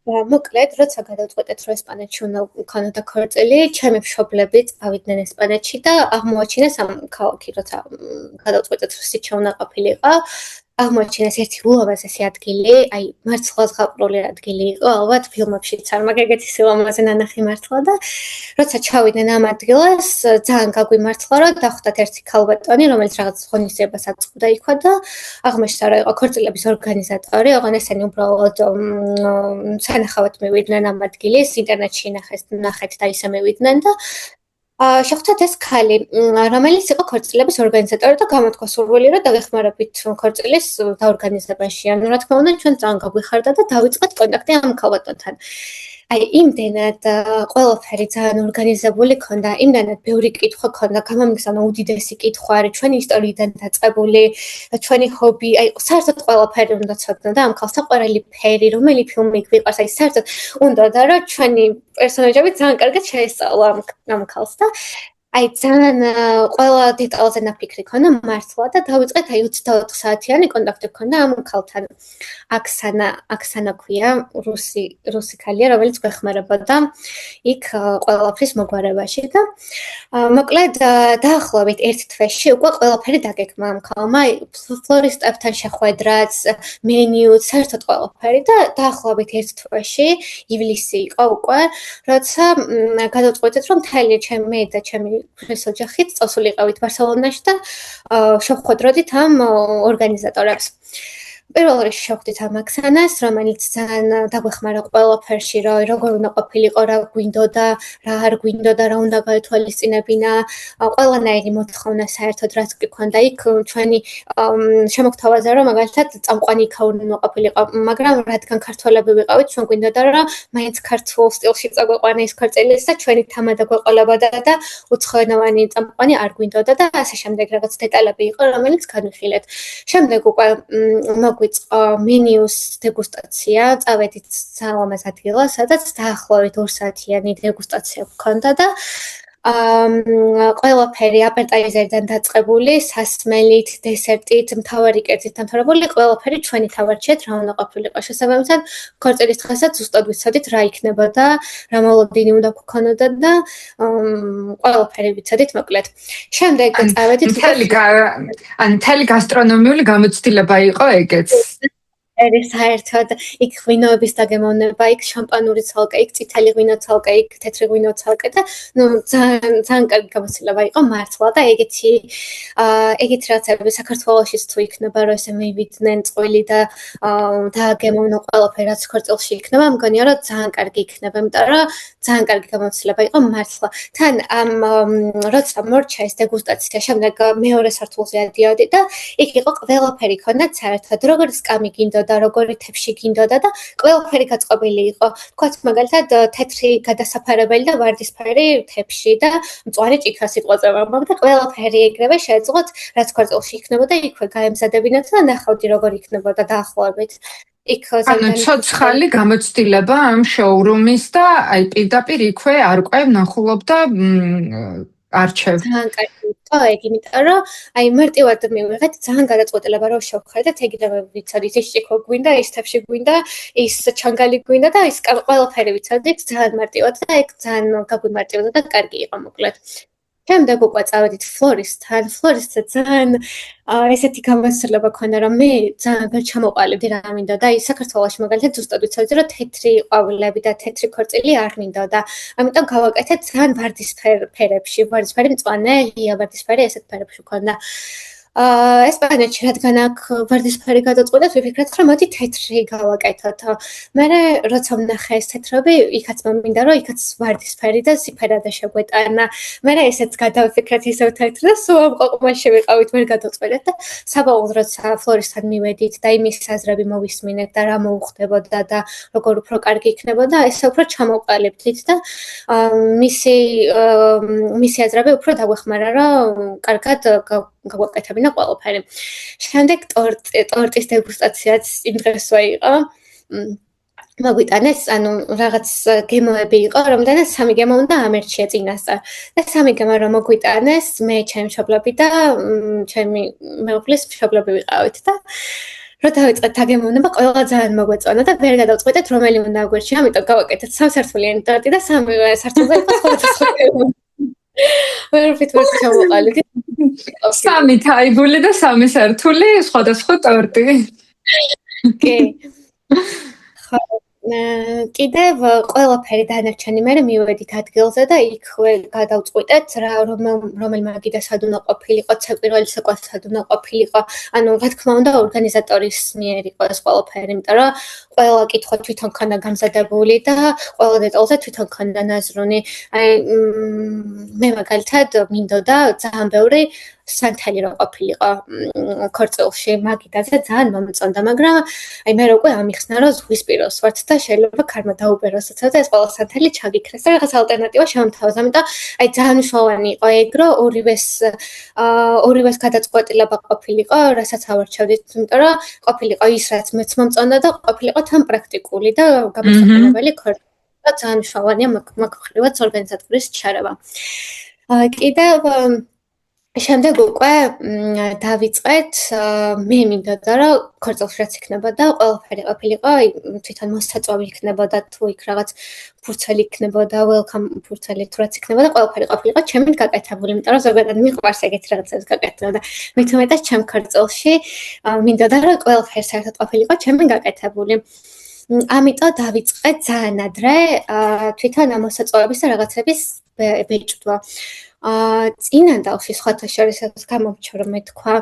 მოკლედ, როცა გადავწყვეტეთ, რომ ესპანეთში უნდა ქონოდა ქორწილი, ჩემი მშობლები წავიდნენ ესპანეთში და აღმოაჩინეს ამ ქალაქი, როცა გადავწყვეტეთ, რომ სიჩა უნდა ყოფილიყო. აღმოაჩინეს ერთი ულამაზესი ადგილი, აი მართლა ზღაპრული ადგილი იყო, ალბათ ფილმებშიც არ მაგ ეგეთი სილამაზე ნანახი მართლა და როცა ჩავიდნენ ამ ადგილას, ძალიან გაგვიმართლა, რომ დახვდათ ერთი ქალბატონი, რომელიც რაღაც ღონისძიებას აწყობდა იქ და აღმოჩნდა, რომ იყო ქორწილების ორგანიზატორი, ოღონდ ესენი უბრალოდ სანახავად მივიდნენ ამ ადგილის, ინტერნეტში ნახეთ და ისე მივიდნენ და შეხვდათ ეს ქალი, რომელიც იყო ქორწილების ორგანიზატორი და გამოთქვა სურვილი, რომ დავეხმარებით ქორწილის დაორგანიზებაში. ანუ რა თქმა უნდა, ჩვენ ძალიან გაგვიხარდა და დავიწყეთ კონტაქტი ამ ქალბატონთან. აი, იმდენად ყველაფერი ძალიან ორგანიზებული ქონდა, იმდენად ბევრი კითხვა ქონდა, გამომიგზავნა უდიდესი კითხვა არის ჩვენი ისტორიიდან დაწყებული, ჩვენი ჰობი, აი საერთოდ ყველაფერი უნდა ცოდნა და ამ ქალს საყვარელი ფერი, რომელი ფილმი გვიყვარს, აი საერთოდ უნდა და რომ ჩვენი პერსონაჟები ძალიან კარგად შეესწავლა ამ ქალს და აი ძალიან ყველა დეტალზე ნაფიქრი ქონა მართლა და დავიწყეთ აი 24 საათიანი კონტაქტი ქონდა ამ ქალთან. აქსანა ქვია, რუსი ქალია, რომელიც გვეხმარებოდა იქ ყველაფრის მოგვარებაში და მოკლედ დაახლოებით ერთ თვეში უკვე ყველაფერი დაგეგმა ამ ქალმა, ფლორისტებთან შეხვედრაც, მენიუც, საერთოდ ყველაფერი და დაახლოებით ერთ თვეში, ივლისი იყო უკვე, როცა გადავწყვეტეთ, რომ მთელი ჩემი და ჩემი ოჯახით წავსულიყავით ბარსელონაში და შევხვედროდით ამ ორგანიზატორებს. პირველ რიგში შევხვდით ამ აქსანას, რომელიც ძალიან დაგვეხმარა ყველაფერში, როგორ უნდა ყოფილიყო, რა გვინდოდა, რა არ გვინდოდა, რა უნდა გაეთვალისწინებინა, ყველანაირი მოთხოვნა საერთოდ რაც გქონდა იქ ჩვენი შემოგთავაზა, რომ მაგალითად წამყვანი იქაური უნდა ყოფილიყო, მაგრამ რადგან ქართველები ვიყავით, ჩვენ გვინდოდა, რომ მაინც ქართულ სტილში წაგვეყვანა ის ქორწილის და ჩვენი თამა დაგვეყოლებოდა და უცხოენოვანი წამყვანი არ გვინდოდა და ასე შემდეგ რაღაც დეტალები იყო, რომელიც განვიხილეთ. შემდეგ უკვე მოგვიწყო მენიუს დეგუსტაცია, წავედით სალამას ადგილას, სადაც დაახლოებით 2 საათიანი დეგუსტაცია გქონდა და ყველაფერი აპეტაიზერიდან დაწყებული, სასმელით, დესერტით, მთავარი კერძით დამთავრებული, ყველაფერი ჩვენი თავარჩიეთ, რა უნდა ყოფილიყო. შესაბამისად, ქორწილის დღესაც ზუსტად ვიცოდით, რა იქნებოდა, რა მოლოდინი უნდა გქონოდა და ყველაფერი ვიცოდით მოკლედ. შემდეგ წავედით მთელი გასტრონომიული გამოცდილება იყო ეგეც. საერთოდ იქ ღვინოების დაგემოვნება, იქ შამპანური ცალკე, იქ წითელი ღვინო ცალკე, იქ თეთრი ღვინო ცალკე და ძალიან კარგი გამოცდილება იყო მართლა და ეგეთი რაღაცები საქართველოშიც თუ იქნება, რომ ესე მივიდნენ წყვილი და დააგემოვნო ყველაფერი რაც ქორწილში იქნება, მგონია რომ ძალიან კარგი იქნება, იმიტომ რომ ძალიან კარგი გამოცდილება იყო მართლა. თან როცა მორჩა ეს დეგუსტაცია, შემდეგ მეორე სართულზე ადიოდი და იქ იყო ყველაფერი ქონდა საერთოდ, როგორ სკამი გინდოდა და როგორი თებში გინდოდა და ყველაფერი გაწყობილი იყო. თქვათ მაგალითად თეთრი გადასაფარებელი და ვარდისფერი თებში და მწვანე ჭიქა სიტყვაზე ვამბობ და ყველაფერი ეგრევე შეეწყოთ, რაც ქორწილში იქნებოდა, იქვე გაემზადებინათ და ნახავდი როგორ იქნებოდა დაახლოებით. ანუ ცოცხალი გამოცდილება ამ შოურუმის და აი პირდაპირ იქვე არკვევ ნახულობდა არჩევ. ძალიან კარგი იყო ეგ, იმიტომ რომ აი მარტივად მივიღეთ ძალიან გადაწყვეტილება რომ შევხედეთ, ეგრევე ვიცოდით ის ჭიქო გვინდა, ის თებში გვინდა, ის ჩანგალი გვინდა და ის ყველაფერი ვიცოდით ძალიან მარტივად და ეგ ძალიან გაგვიმარტივდა და კარგი იყო მოკლედ. შემდეგ უკვე წავედით ფლორისტთან. ფლორისტზე ძალიან ესეთი გამოცდილება ქონდა, რომ მე ძალიან ვერ ჩამოყალიბდი რა მინდოდა. ის საქართველოში მაგალითად ზუსტად ვიცოდი, რომ თეთრი ყვავილები და თეთრი ქორწილი არ მინდოდა. ამიტომ გავაკეთეთ ძალიან ვარდისფერებში, ვარდისფერი მწვანე, ღია ვარდისფერი ესეთ ფერებში ქონდა. ესპანეთში რადგან აქ ვარდისფერი გადაწყვეტეთ, ვიფიქრეთ, რომ მოდი თეთრი გავაკეთოთ. მერე როცა ვნახე ეს თეთრები, იქაც მომინდა, რომ იქაც ვარდისფერი და სიფერადა შეგვეტანა. მერე ესეც გადავიფიქრეთ ისევ თეთრი და სულ ამ ყოყმაში ვიყავით, ვერ გადავწყვეტეთ და საბოლოოდ როცა ფლორისტთან მივედით და იმის აზრები მოვისმინეთ და რა მოუხდებოდა და როგორ უფრო კარგი იქნებოდა, ესე უფრო ჩამოვყალიბდით და მისი აზრები უფრო დაგვეხმარა, რომ კარგად გავაკეთებინა ყველაფერი. შემდეგ ტორტის დეგუსტაციაც იმ დღესვე იყო. მოგვიტანეს, ანუ რაღაც გემოები იყო, რომელთაც 3 გემო უნდა ამერჩია წინასწარ. და 3 გემო რომ მოგვიტანეს, მე, ჩემი მშობლები და ჩემი მეუღლის მშობლები ვიყავით და რო დავიწყეთ დაგემოვნება, ყველა ძალიან მოგვეწონა და ვერ გადავწყვეტეთ რომელი უნდა აგვერჩია, ამიტომ გავაკეთეთ 3 სართულიანი ტორტი და 3 სართულზე იყო სხვადასხვა გემო. ვერ ჩამოყალიბდი. 3 თაიგული და 3 სართული, სხვადასხვა ტორტი. კი. ხო, კიდევ ყველაფერი დანარჩენი მე მივედით ადგილზე და იქვე გადავწყვეტეთ რა რომელი მაგიდა სად უნდა ყოფილიყო, პირველი საკვა სად უნდა ყოფილიყო. ანუ რა თქმა უნდა ორგანიზატორის მიერ იყო ეს ყველაფერი, იმიტომ რომ ყველა კითხვა თვითონ ქონდა გამზადებული და ყველა დეტალზე თვითონ ქონდა ნაზრუნი. აი მე მაგალითად მინდოდა ძალიან ბევრი სანთელი რომ ყოფილიყო ქორწილში, მაგიდაზე ძალიან მომწონდა, მაგრამ აი მე უკვე ამიხსნა რომ ზღვის პიროს ვართ და შეიძლება ქარმა დაუბეროსაც და ეს ყველა სანთელი ჩაგიქრეს და რაღაც ალტერნატივა შემოთავაზა, ამიტომ აი ძალიან მნიშვნელოვანი იყო ეგ რომ ორივეს გადაწყვეტილება ყოფილიყო, რასაც ავარჩევდით, იმიტომ რომ ყოფილიყო ის რაც მეც მომწონდა და ყოფილიყო თან პრაქტიკული და გამოსაყენებელი ქორწილი. ძალიან მნიშვნელოვანია მაგ მხრივაც ორგანიზატორის ჩარევა. კიდევ შემდეგ უკვე დავიწყეთ მე მინდოდა რომ ქორწილში რაც იქნებოდა ყველაფერი ყოფილიყო თვითონ მოსაწვევი იქნებოდა თუ იქ რაღაც ფურცელი იქნებოდა welcome ფურცელი თუ რაც იქნებოდა ყველაფერი ყოფილიყო ჩემით გაკეთებული იმიტომ რომ ზოგადად მიყვარს ეგეთი რაღაცების გაკეთება და მით უმეტეს ჩემ ქორწილში მინდოდა რომ ყველაფერი საერთოდ ყოფილიყო ჩემით გაკეთებული ამიტომ დავიწყეთ ძალიან ადრე თვითონ ამ მოსაწვევების და რაღაცების ბეჭდვა წინანდალში სხვათა შორის გამომჩა რომ მეთქვა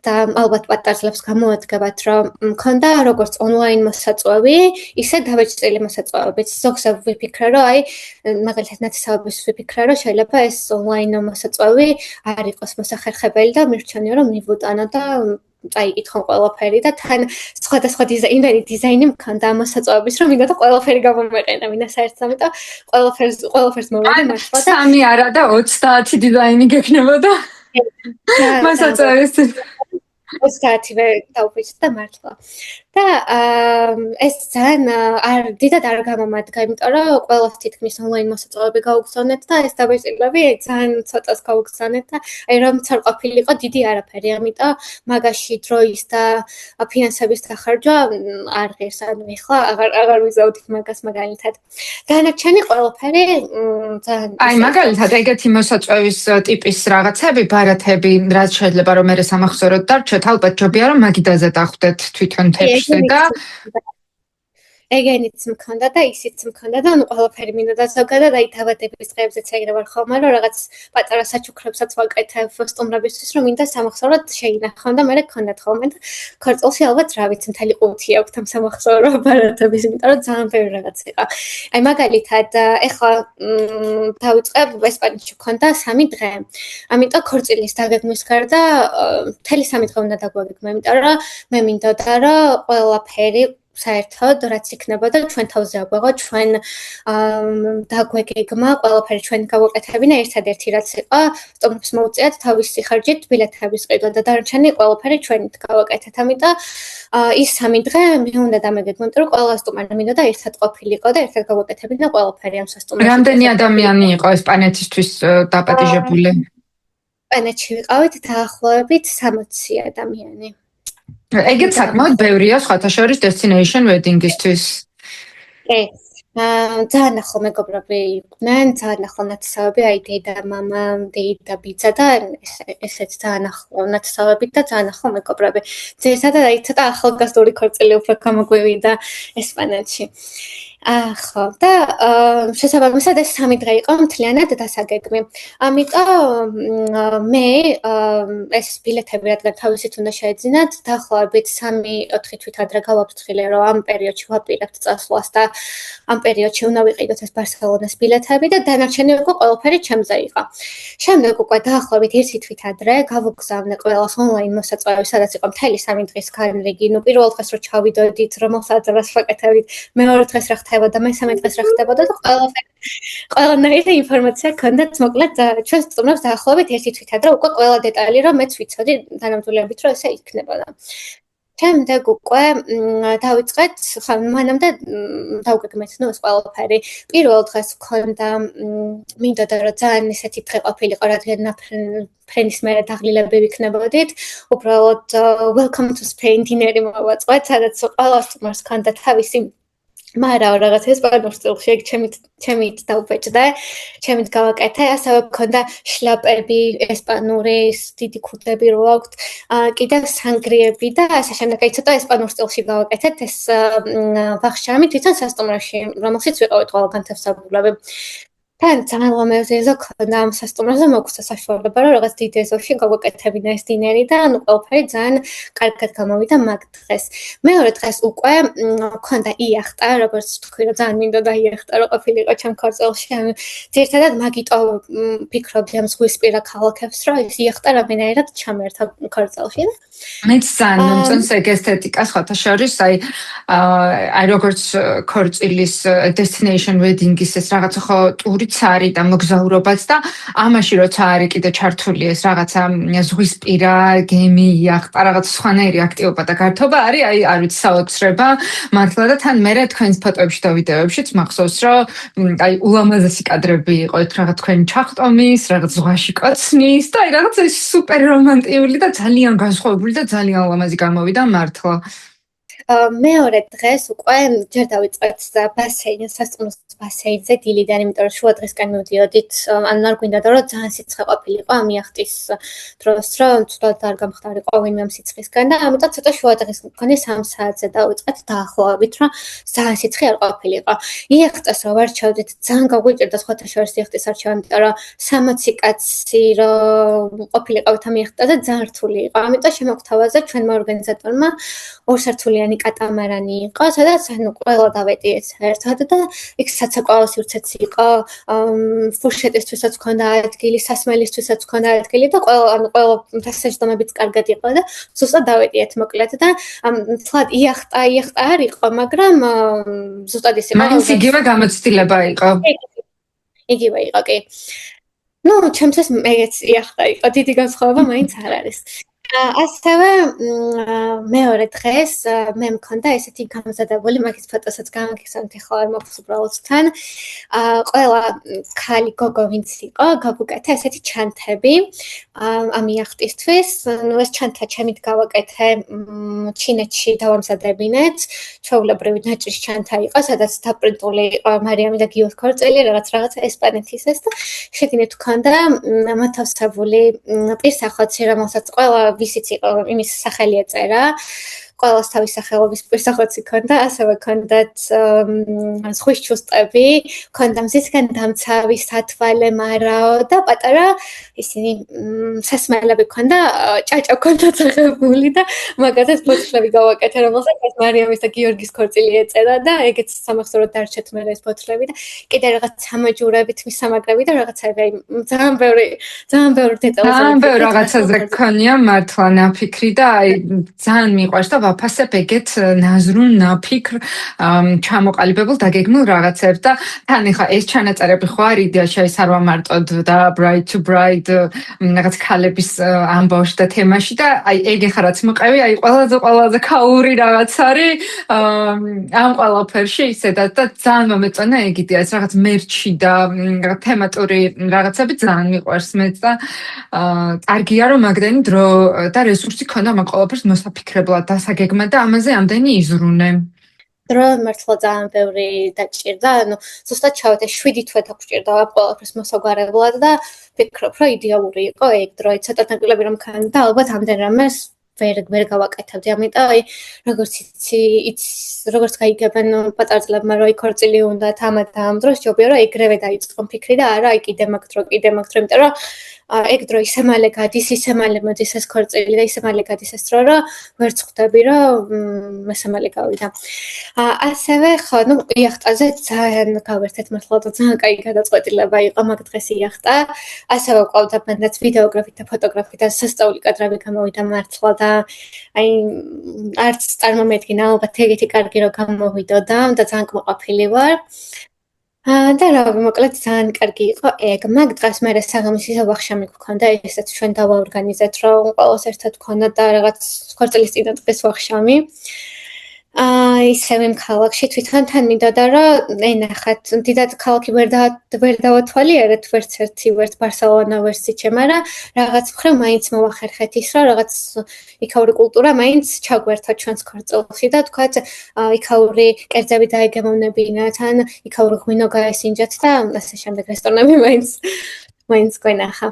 და ალბათ პატარძლებს გამოადგებათ რომ მქონდა როგორც ონლაინ მოსაწვევი, ისე დავეჭრილი მოსაწვევებიც. ზოგს ვიფიქრე რომ აი მაგალითად ნათესაობის ვიფიქრე რომ შეიძლება ეს ონლაინ მოსაწვევი არ იყოს მოსახერხებელი და მირჩენია რომ მივუტანო და წაიკითხო ყველაფერი და თან სხვადასხვა დიზაინი მქონდა მოსაწვევების რომ მინდოდა ყველაფერი გამომეყენა ვინასაც ამიტომ ყველაფერს მოვიდა მართლა და 3 არა და 30 დიზაინი გექნებოდა მოსაწვევის 30-ვე დავფიქრე და მართლა და ეს ძალიან დიდად არ გამომადგა იმიტომ რომ ყველას თითქმის ონლაინ მოსაწვევები გაუგზავნეთ და ეს დაბეჭდილები ძალიან ცოტას გაუგზავნეთ და აი რომ არ ყოფილიყო დიდი არაფერი ამიტომ მაგაში დროის და ფინანსების დახარჯვა არ ღირს ანუ ეხლა აღარ ვიზავდით მაგას მაგალითად განაჩენი ყველაფერი ძალიან აი მაგალითად ეგეთი მოსაწვევის ტიპის რაღაცები ბარათები რაც შეიძლება რომ მე სამახსოვროდ დარჩეთ ალბათ ჯობია რომ მაგიდაზე დახვდეთ თვითონ თეფშზე და ეგენიც მქონდა და ისიც მქონდა და ანუ ყველაფერი მინდოდა ზოგადად აი დაბადების დღეებზეც ეგრე ვარ ხოლმე რომ რაღაც პატარა საჩუქრებსაც ვაკეთებ სტუმრებისთვის რომ მინდა სამახსოვროდ შეინახონ და მე გქონდათ ხოლმე და ქორწილში ალბათ რა ვიცი მთელი ყუთი აქვს ამ სამახსოვრო ბარათების იმიტომ რომ ძალიან ბევრი რაღაც იყო აი მაგალითად ეხლა დავიწყებ ესპანეთში მქონდა 3 დღე ამიტომ ქორწილის დაგეგმვის გარდა მთელი 3 დღე უნდა დაგვაგეგმო იმიტომ რომ მე მინდოდა რომ ყველაფერი საერთოდ რაც იქნებოდა ჩვენ თავზე აგვეღო ჩვენ დაგვეგეგმა ყველაფერი ჩვენ გავაკეთებინა ერთადერთი რაც იყო სტუმრებს მოუწიათ თავისი ხარჯით ბილეთების ყიდვა და დარჩენი ყველაფერი ჩვენით გავაკეთეთ ამიტომ ის 3 დღე მე უნდა დამეგეგმო იმიტომ რომ ყველა სტუმარი მინდოდა ერთად ყოფილიყო და ერთად გავაკეთებინა ყველაფერი ამ სასტუმროში რამდენი ადამიანი იყო ესპანეთისთვის დაპატიჟებული ესპანეთში ვიყავით დაახლოებით 60 ადამიანი ეგეც საკმაოდ ბევრია სხვათა შორის destination wedding-ისთვის. ძალიან ახლო მეგობრები იყვნენ, ძალიან ახლო ნათესავები, აი დედა, მამა, დეიდა, ბიძა და ესეც ძალიან ახლო ნათესავები და ძალიან ახლო მეგობრები. ძირითადად აი ცოტა ახალგაზრდული ქორწილი უფრო გამოგვივიდა ესპანეთში. ხო და შესაბამისად ეს 3 დღე იყო მთლიანად დასაგეგმი. ამიტომ მე ეს ბილეთები რადგან თავისით უნდა შეეძინათ, დაახლოებით 3-4 თვით ადრე გავაფრთხილე, რომ ამ პერიოდში ვაპირებთ წასვლას და ამ პერიოდში უნდა ვიყიდოთ ეს ბარსელონას ბილეთები და დანარჩენი უკვე ყველაფერი ჩემზე იყო. შემდეგ უკვე დაახლოებით 1 თვით ადრე გავუგზავნე ყველას ონლაინ მოსაწვევი, სადაც იყო მთელი 3 დღის განრიგი. ნუ პირველ დღეს რო ჩავიდოდით, რომელსაც ვაკეთებდით, მეორე დღეს რა და მესამე დღეს რა ხდებოდა და ყველანაირი ინფორმაცია გქონდათ მოკლედ ჩვენს სტუმრებს დაახლოებით 1 თვით ადრე უკვე ყველა დეტალი რომ მეც ვიცოდი დანამდვილებით რომ ესე იქნებოდა. შემდეგ უკვე დავიწყეთ ხა მანამდე დავგეგმეთ ნუ ეს ყველაფერი. პირველ დღეს მქონდა მინდოდა რომ ძალიან ესეთი დღე ყოფილიყო რადგან ფრენის მერე დაღლილები ვიქნებოდით. უბრალოდ welcome to Spain dinner-ი მოვაწყოთ, სადაც ყველა სტუმარს ჰქონდა თავისი მაგრამ რაღაც ესპანურ სტილში ეგ ჩემით დავბეჭდე, ჩემით გავაკეთე, ასევე მქონდა შლაპები, ესპანური დიდი ქუდები რო აქვთ, კიდევ სანგრიები და ასე შემდეგ, აი ცოტა ესპანურ სტილში გავაკეთეთ ეს ვახშამი თვითონ სასტუმროში, რომელშიც ვიყავით ყველგან თევზაბულები. თან ძალიან ლამაზი ეზო ქონდა ამ სასტუმროზე მოგვცა საშუალება რომ რაღაც დიდ ეზოში გავაკეთებინა ეს დინერი და ანუ ყველაფერი ძალიან კარგად გამოვიდა მაგ დღეს. მეორე დღეს უკვე მქონდა იახტა, როგორც თქვი რომ ძალიან მინდოდა იახტა რომ ყოფილიყო ჩემ ქორწილში. ანუ ძირითადად მაგიტო ფიქრობდი ამ ზღვისპირა ქალაქებს რომ ეს იახტა რამდენადაც ჩამერთა ქორწილში. მეც ძალიან მომწონს ეგ ესთეტიკა სხვათა შორის, აი როგორც ქორწილის destination wedding-ის ეს რაღაცა ხო ტურიც უცარი და მოგზაურობაც და ამაში როცა არის კიდე ჩართული ეს რაღაცა ზღვისპირა, გემი, იახტა, რაღაც სხვანაირი აქტივობა და გართობა არის, არ ვიცი, საოცრება მართლა და თან მერე თქვენს ფოტოებში და ვიდეოებშიც მახსოვს, რომ ულამაზესი კადრები იყო, რაღაც თქვენი ჩახტომის, რაღაც ზღვაში კოცნის და რაღაც ეს სუპერ რომანტიული და ძალიან განსხვავებული და ძალიან ულამაზი გამოვიდა მართლა. მეორე დღეს უკვე ჯერ დავიწყეთ ბასეინს, სასწავლოს ბასეინზე დილიდან, იმიტომ რომ შუა დღესკენ მივდიოდით, ანუ არ გვინდა რომ ძალიან სიცხე ყოფილიყო ამ იახტის დროს, რომ ცუდად არ გამხდარიყო ვინმე ამ სიცხისგან და ამიტომ ცოტა შუა დღეს მქონე 3 საათზე დავიწყეთ დაახლოებით, რომ ძალიან სიცხე არ ყოფილიყო. იახტას რო ვარჩევდით, ძალიან გაგვიჭირდა სხვათა შორის იახტის არჩევა, იმიტომ რომ 60 კაცი რომ ყოფილიყავთ ამ იახტაზე ძალიან რთული იყო. ამიტომ შემოგთავაზა ჩვენმა ორგანიზატორმა ორსართულიანი კატამარანი იყო, სადაც ანუ ყველა დავეტიეთ ერთად და იქ საცეკვაო სივრცეც იყო, ფურშეტისთვისაც ჰქონდა ადგილი, სასმელისთვისაც ჰქონდა ადგილი და ყველა დასაჯდომებიც კარგად იყო და ზუსტად დავეტიეთ მოკლედ და თლად იახტა არ იყო, მაგრამ ზუსტად ის იყო. მაინც იგივე გამოცდილება იყო. იგივე იყო, კი. ნუ ჩემთვის მეც იახტა იყო, დიდი განსხვავება მაინც არ არის. ასევე მეორე დღეს მე მქონდა ესეთი გამზადებული, მაგის ფოტოსაც გამოგიხსენოთ, ახლა არ მაქვს უბრალოდ თან. ყველა ქალი გოგო ვინც იყო, გავუკეთე ესეთი ჩანთები ამ იახტისთვის. ნუ ეს ჩანთა ჩემით გავაკეთე ჩინეთში დავამზადებინეთ. ჩვეულებრივი ნაჭრის ჩანთა იყო, სადაც დაპრინტული იყო მარიამი და გიოს ქორწილი, რაღაცა ესპანეთის ეს და შეგინეთ ჰქონდა მოთავსებული პირსახოცი, რომელსაც ყველა ვისიც იყო იმის სახელი ეწერა. ყველას თავის სახელობის პირსახოცი ჰქონდა, ასევე ჰქონდათ ზღვის ჩუსტები, ჰქონდა მზისგან დამცავი სათვალე მარაო და პატარა ისინი სასმელები ჰქონდა, ჭაჭა ჰქონდა წაღებული და მაგათაც ფოთლები გავაკეთე, რომელსაც მარიამის და გიორგის ქორწილი ეწერა და ეგეც სამახსოვროდ დარჩეთ მე ეს ფოთლები და კიდე რაღაც სამაჯურებით მისამაგრები და რაღაცები, ძალიან ბევრი დეტალზე. ძალიან ბევრი რაღაცაზე გქონია მართლა ნაფიქრი და ძალიან მიყვარს და ვაფასებ ეგეთ ნაზრულ ნაფიქრ ჩამოყალიბებულ დაგეგმილ რაღაცებს და თან ეხა ეს ჩანაწერები ხო არ იდეაში ეს არ ვამარტოდ და bride to bride რაღაც ქალების ამბავში და თემაში და ეგ ეხა რაც მოყევი ყველაზე ქაური რაღაც არის ამ ყველაფერში ისედაც და ძალიან მომეწონა ეგ იდეა ეს რაღაც მერჩი და თემატური რაღაცები ძალიან მიყვარს მეც და კარგია რომ მაგდენი დრო და რესურსი ქონდა მაგ ყველაფერს მოსაფიქრებლად დასაგეგმად და ამაზე ამდენი იზრუნე. დრო მართლა ძალიან ბევრი დაჭირდა, ანუ ზუსტად ჩავედი 7 თვე დაგვჭირდა ამ ყველაფერს მოსაგვარებლად და ვფიქრობ, რომ იდეალური იყო ეგ დრო, ცოტა ნაკლები რომ ქონდა, ალბათ ამდენ რამეს ვერ გავაკეთებდი, ამიტომ როგორც როგორც გაიგებენ პატარა ძლებმა რომ იქორწილი უნდათ ამ დროს ჯობია რომ ეგრევე დაიწყონ ფიქრი და არა კიდე მაგ დრო, იმიტომ რომ ეგ დრო ისე მალე გადის, ისე მალე მოდის ეს ქორწილი და ისე მალე გადის ეს დრო, რომ ვერც ხვდები, რომ მესამალი გავიდა. ასევე ხო, ნუ იახტაზე ძალიან გავერთეთ მართლა და ძალიან კაი გადაწყვეტილება იყო მაგ დღეს იახტა. ასევე ყავდა მანდაც ვიდეოგრაფი და ფოტოგრაფი და სასწაული კადრები გამოვიდა მართლა და აი არც წარმომედგინა ალბათ ეგეთი კარგი რომ გამოვიდოდა და ძალიან კმაყოფილი ვარ. და რა მოკლედ ძალიან კარგი იყო ეგ მაგ დღეს მე საღამის ვახშამი გქონდა ესეც ჩვენ დავაორგანიზეთ რომ ყველას ერთად გქონდა და რაღაც ქორწილის წინა დღეს ვახშამი ისევ იმ ქალაქში თვითონ თან მინდოდა რომ ენახათ დიდად ქალაქი ვერ დავათვალიერეთ ვერც ერთი ვერც ბარსელონა ვერც სიჩე მაგრამ რაღაც მხრივ მაინც მოვახერხეთ ის რომ რაღაც იქაური კულტურა მაინც ჩაგვერთა ჩვენს ქორწილში და თქვათ იქაური კერძები დაეგემოვნებინა თან იქაური ღვინო გაესინჯათ და ასე შემდეგ რესტორნები მაინც გვენახა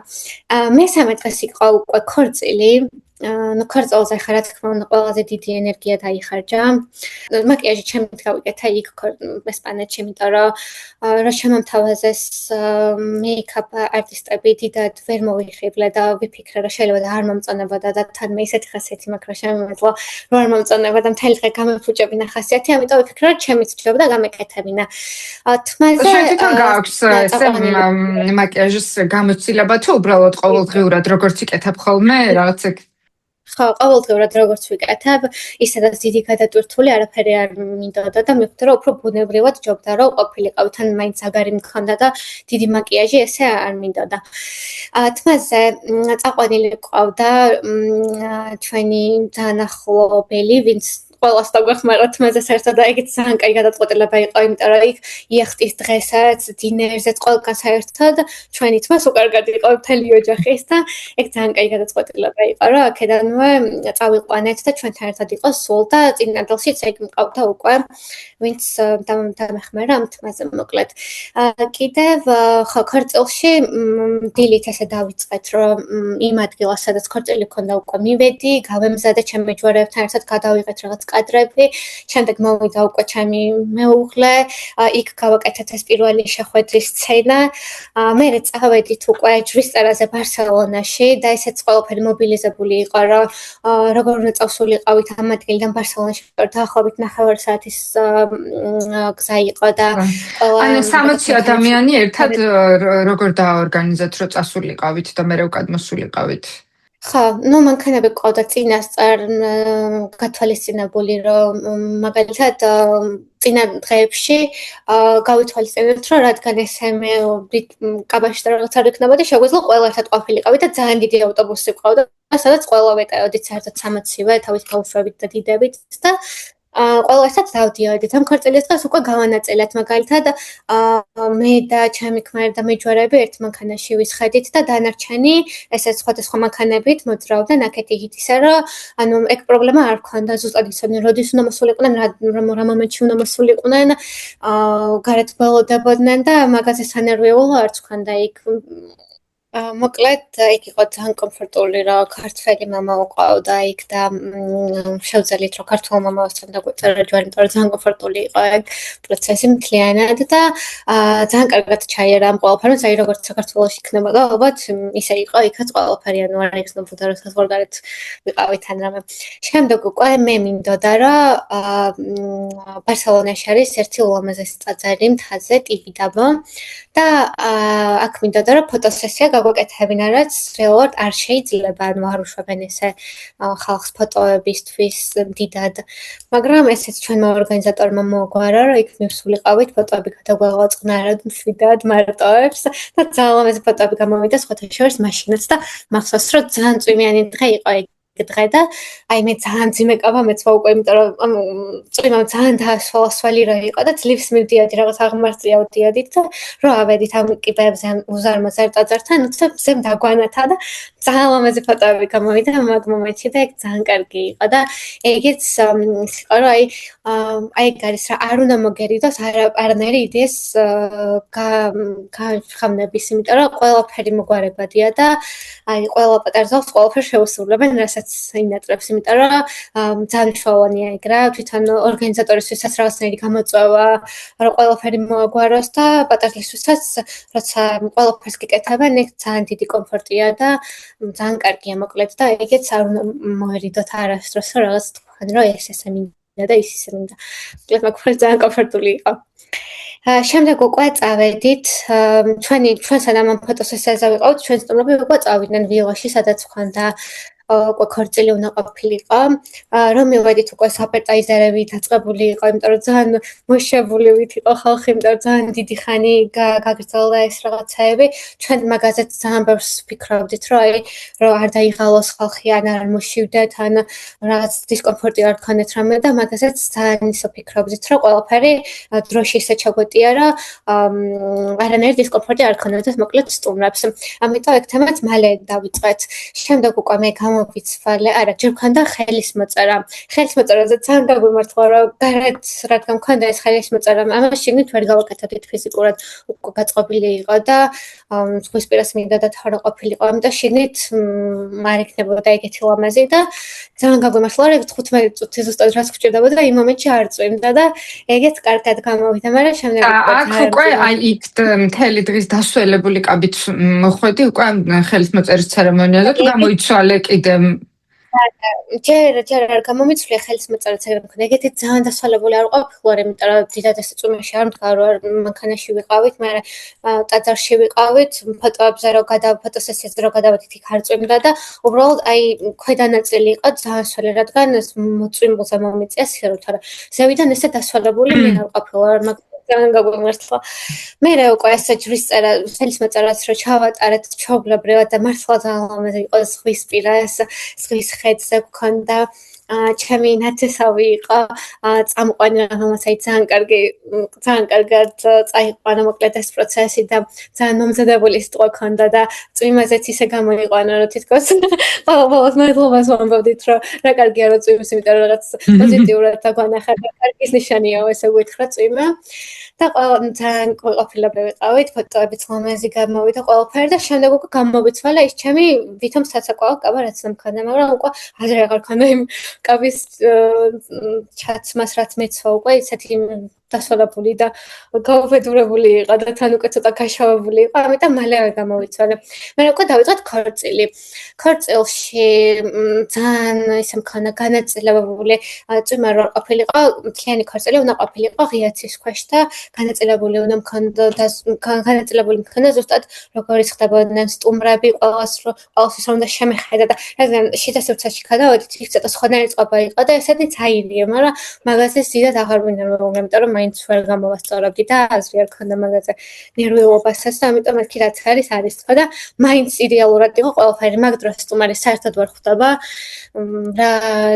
მესამე დღეს იყო უკვე ქორწილი ну ქორწილზე ხარ რა თქმა უნდა ყველაზე დიდი ენერგია დაიხარჯა მაკიაჟი ჩემით გავიკეთა იქ ესპანეთში იმიტომ რომ შემომთავაზეს მეიქაპ არტისტები დიდად ვერ მოვიხიბლე და ვიფიქრე რომ შეიძლება და არ მომწონებოდა და თან მე ისეთი ხასიათი მაქვს რომ შემომეძლო რომ არ მომწონებოდა მთელი დღე გამეფუჭებინა ხასიათი ამიტომ ვიფიქრე რომ ჩემიც ვჯობდა გამეკეთებინა თმაზე შენ გაქვს ესე მაკიაჟის გამოცდილება თუ უბრალოდ ყოველდღიურად როგორც იკეთებ ხოლმე რაღაც ხო, ყოველდღიურად როგორც ვიკეთებ, ისედაც დიდი გადატვირთული არაფერი არ მინდოდა და მივხვდი, რომ უფრო ბუნებრივად ჯობდა, რომ ყოფილიყავი, თან მაინც ზაგარი მქონდა და დიდი მაკიაჟი ესე არ მინდოდა. თმაზე წაყვანილი ყავდა ჩვენი ძალიან ახლობელი, ვინც ყველას დაგვეხმარა თმაზე საერთოდ და ეგეც ძალიან კაი გადაწყვეტილება იყო, იმიტომ რომ იქ იახტის დღესაც, დინერზეც ყველგან საერთოდ ჩვენი თმა სულ კარგად იყო მთელი ოჯახის და ეგ ძალიან კაი გადაწყვეტილება იყო, რომ აქედანვე წავიყვანეთ და ჩვენთან ერთად იყოს სულ და წინადალშიც ეგ მყავდა უკვე, ვინც დამეხმარა ამ თმაზე მოკლედ. კიდევ ხო, ქორწილში დილით ესე დავიწყეთ, რომ იმ ადგილას, სადაც ქორწილი ქონდა უკვე მივედი, გავემზადე ჩემი მეჯვარეებთან ერთად გადავიღეთ რაღაც კადრები, შემდეგ მოვიდა უკვე ჩემი მეუღლე, იქ გავაკეთეთ ეს პირველი შეხვედრის სცენა. მერე წავედით უკვე ჯვრისწერაზე ბარსელონაში და ესეც ყველაფერი მობილიზებული იყო, რომ როგორ უნდა წავსულიყავით ამ ადგილიდან ბარსელონაში, დაახლოებით 9 საათის გზა იყო და ანუ 60 ადამიანი ერთად როგორ დააორგანიზეთ, რომ წასულიყავით და მერე უკან მოსულიყავით? ხო, ნუ მანქანები ყავდა წინასწარ გათვალისწინებული, რომ მაგალითად წინა დღეებში გავითვალისწინებთ, რომ რადგან ესე მე კაბაში და რაღაც არ იქნებოდი, შეგვეძლო ყველა ერთად ყოფილიყავით და ძალიან დიდი ავტობუსი ყავდა, სადაც ყველა ვეტევდით საერთოდ 60-ვე თავის ბავშვებით და დიდებით და ყველა ერთად დავდიოდით. ამ ქორწილის დღეს უკვე გავანაწილეთ, მაგალითად მე და ჩემი ქმარი და მეჯვარეები ერთ მანქანაში ვისხედით და დანარჩენი ესეც სხვადასხვა მანქანებით მოძრაობდნენ აქეთ იქით, ისე რომ ანუ ეგ პრობლემა არ ქონდა, ზუსტად იცოდნენ როდის უნდა მოსულიყვნენ, რა მომენტში უნდა მოსულიყვნენ, გარეთ ველოდებოდნენ და მაგაზე სანერვიულო არც ქონდა იქ. მოკლედ იქ იყო ძალიან კომფორტული, რომ ქართველი მამა უყავდა იქ და შევძელით, რომ ქართულ მამასთან დაგვეწერა ჯვარი, იმიტომ რომ ძალიან კომფორტული იყო ეგ პროცესი მთლიანად და ძალიან კარგად ჩაიერა ამ ყველაფერს, აი როგორც საქართველოში იქნებოდა, ალბათ ისე იყო იქაც ყველაფერი, ანუ არ იხსნებოდა, რომ საზღვარგარეთ ვიყავით ან რამე. შემდეგ უკვე მე მინდოდა, რომ ბარსელონაში არის ერთი ულამაზესი ტაძარი მთაზე, ტიბიდაბო და აქ მინდოდა, რომ ფოტოსესია გაგვეკეთებინა, რაც რეალურად არ შეიძლება, ანუ არ უშვებენ ესე ხალხს ფოტოებისთვის დიდად. მაგრამ ესეც ჩვენმა ორგანიზატორმა მოაგვარა, რომ იქ მივსულიყავით, ფოტოები გადაგვაღვაწყნარად მშვიდად მარტოებს და ძალიან ლამაზი ფოტოები გამოვიდა სხვათა შორის მაშინაც და მახსოვს, რომ ძალიან წვიმიანი დღე იყო ეგ დღე და აი მე ძალიან ძიმე კაბა მეცვა უკვე, იმიტომ რომ წვიმამ ძალიან დაასვალასვალი რა იყო და ძლივს მივდიოდი რაღაც აღმართზე ავდიოდით და რო ავედით ამ კიბეებზე უზარმაზარ ტაძართან, უცებ დაგვანათა და ძალიან ლამაზი ფოტოები გამოვიდა მაგ მომენტში და ეგ ძალიან კარგი იყო და ეგეც იყო, რომ აი ეგ არის რა არ უნდა მოგერიდოს არანაირი იდეის გამხამნების, იმიტომ რომ ყველაფერი მოგვარებადია და აი ყველა პატარ ზავს ყველაფერს შეუსრულებენ, რასაც ინატრებს, იმიტომ რომ ძალიან მნიშვნელოვანია ეგ რა, თვითონ ორგანიზატორისთვისაც რაღაცნაირი გამოწვევა, რომ ყველაფერი მოაგვაროს და პატარლისთვისაც როცა ყველაფერს გიკეთებენ, ეგ ძალიან დიდი კომფორტია და ძალიან კარგია მოკლედ და ეგეც არ უნდა მოერიდოთ არასდროს, რომ რაღაც თქვენ რომ ესე მინდა და ის ისე მინდა. მოკლედ მაგ ძალიან კომფორტული იყო. შემდეგ უკვე წავედით, ჩვენ სანამ ამ ფოტოსესიაზე ვიყავით, ჩვენ სტუმრები უკვე წავიდნენ ვილაში, სადაც ხონდა უკვე ქორწილი უნდა ყოფილიყო, რომ მივედით უკვე საპეტაიზერები დაწყებული იყო, იმიტომ რომ ძალიან მოშებულივით იყო ხალხი, იმიტომ რომ ძალიან დიდი ხანი გაგრძელდა ეს რაღაცაები. ჩვენ მაგაზეც ძალიან ბევრს ვფიქრობდით, რომ აი რომ არ დაიღალოს ხალხი, ან არ მოშივდეთ, ან რაღაც დისკომფორტი არ გქონდეთ რამე და მაგაზეც ძალიან ისე ვფიქრობდით, რომ ყველაფერი დროში ისე ჩაგვეტია, რომ არანაირი დისკომფორტი არ გქონდეთ მოკლედ სტუმრებს. ამიტომ ეგ თემაც მალე დავიწყეთ. შემდეგ უკვე მე გამოვიცვალე, არა, ჯერ მქონდა ხელისმოწერა. ხელისმოწერაზე ძალიან გაგვიმართლა, რომ გარეთ რადგან მქონდა ეს ხელისმოწერა, ამას შიგნით ვერ გავაკეთებდით ფიზიკურად, უკვე გაწყობილი იყო და ზღვისპირას მინდოდა თავი ყოფილიყო, ამიტომ შიგნით არ იქნებოდა ეგეთი ლამაზი და ძალიან გაგვიმართლა, რომ 15 წუთი ზუსტად რაც გვჭირდებოდა, იმ მომენტში არ წვიმდა და ეგეც კარგად გამოვიდა, მაგრამ შემდეგ აქ უკვე აი იქ მთელი დღის დასველებული კაბით მოხვედი უკვე ხელისმოწერის ცერემონიაზე და გამოიცვალე კიდე ჯერ არ გამომიცვლია ხელისმოწერაც ეგრე მქონდა. ეგეთი ძალიან დასვალებული არ ყოფილვარ, იმიტომ რომ დიდად ეს წვიმაში არ მდგარ, მანქანაში ვიყავით, მაგრამ ტაძარში ვიყავით, ფოტოებზე რო ფოტოსესიაზე რო გადავედით, იქ არ წვიმდა და უბრალოდ აი ქვედა ნაწილი იყო ძალიან სველი, რადგან ეს მოწვიმულზე მომიწია სიარულით, არა. ზევიდან ესე დასვალებული მე არ ყოფილვარ, მაგრამ ძალიან გაგვიმართლა. მე რა უკვე ესე ჯვრის წერა, ხელისმოწერაც რო ჩავატარეთ ჩაობლებრივად და მართლა ძალიან ლამაზი იყო ზღვისპირა ეს ზღვის ხედზე გქონდა ჩემი ნათესავი იყო წამყვანი რომელსაც ძალიან კარგად წაიყვანა მოკლედ ეს პროცესი და ძალიან მომზადებული სიტყვა ქონდა და წვიმაზეც ისე გამოიყვანა რომ თითქოს ყოველდღიურად მადლობას ვამბობდით რომ რა კარგია რომ წვიმს იმიტომ რომ რაღაც პოზიტიურად დაგვანახა და კარგის ნიშანია ესე გითხრა წვიმა და ძალიან ყოფილობრივ ვიყავით ფოტოებიც ლამაზი გამოვიდა ყველაფერი და შემდეგ უკვე გამოვიცვალა ის ჩემი ვითომ საცაკვაო კაბა რაც მქონდა მაგრამ უკვე აზრი აღარ ქონდა იმ კაბის ჩაცმას რაც მეცვა უკვე ისეთი დასვალებული და გაუფეთურებული იყო და თან უკვე ცოტა გაშავებული იყო ამიტომ მალევე გამოვიცვალე მე უკვე დავიწყეთ ქორწილი ქორწილში ძალიან ისე მქონდა განაწილებული წვიმა რო ყოფილიყო მთლიანი ქორწილი უნდა ყოფილიყო ღია ცის ქვეშ და განაწილებული უნდა მქონდა და განაწილებული მქონდა ზუსტად როგორ იხდებოდნენ სტუმრები ყოველთვის რომ უნდა შემეხედა და რადგან შიდა სივრცეში გადავედით იქ ცოტა სხვანაირი წყობა იყო და ესეთი წაილია მაგრამ მაგაზე დიდად აღარ მინდა იმიტომ რომ მაინც ვერ გამოვასწორებდი და აზრი არ ქონდა მაგაზე ნერვიულობასაც და ამიტომ მეთქი რაც არის ხო და მაინც იდეალურად იყო ყველაფერი მაგ დროს სტუმარი საერთოდ ვერ ხვდება რა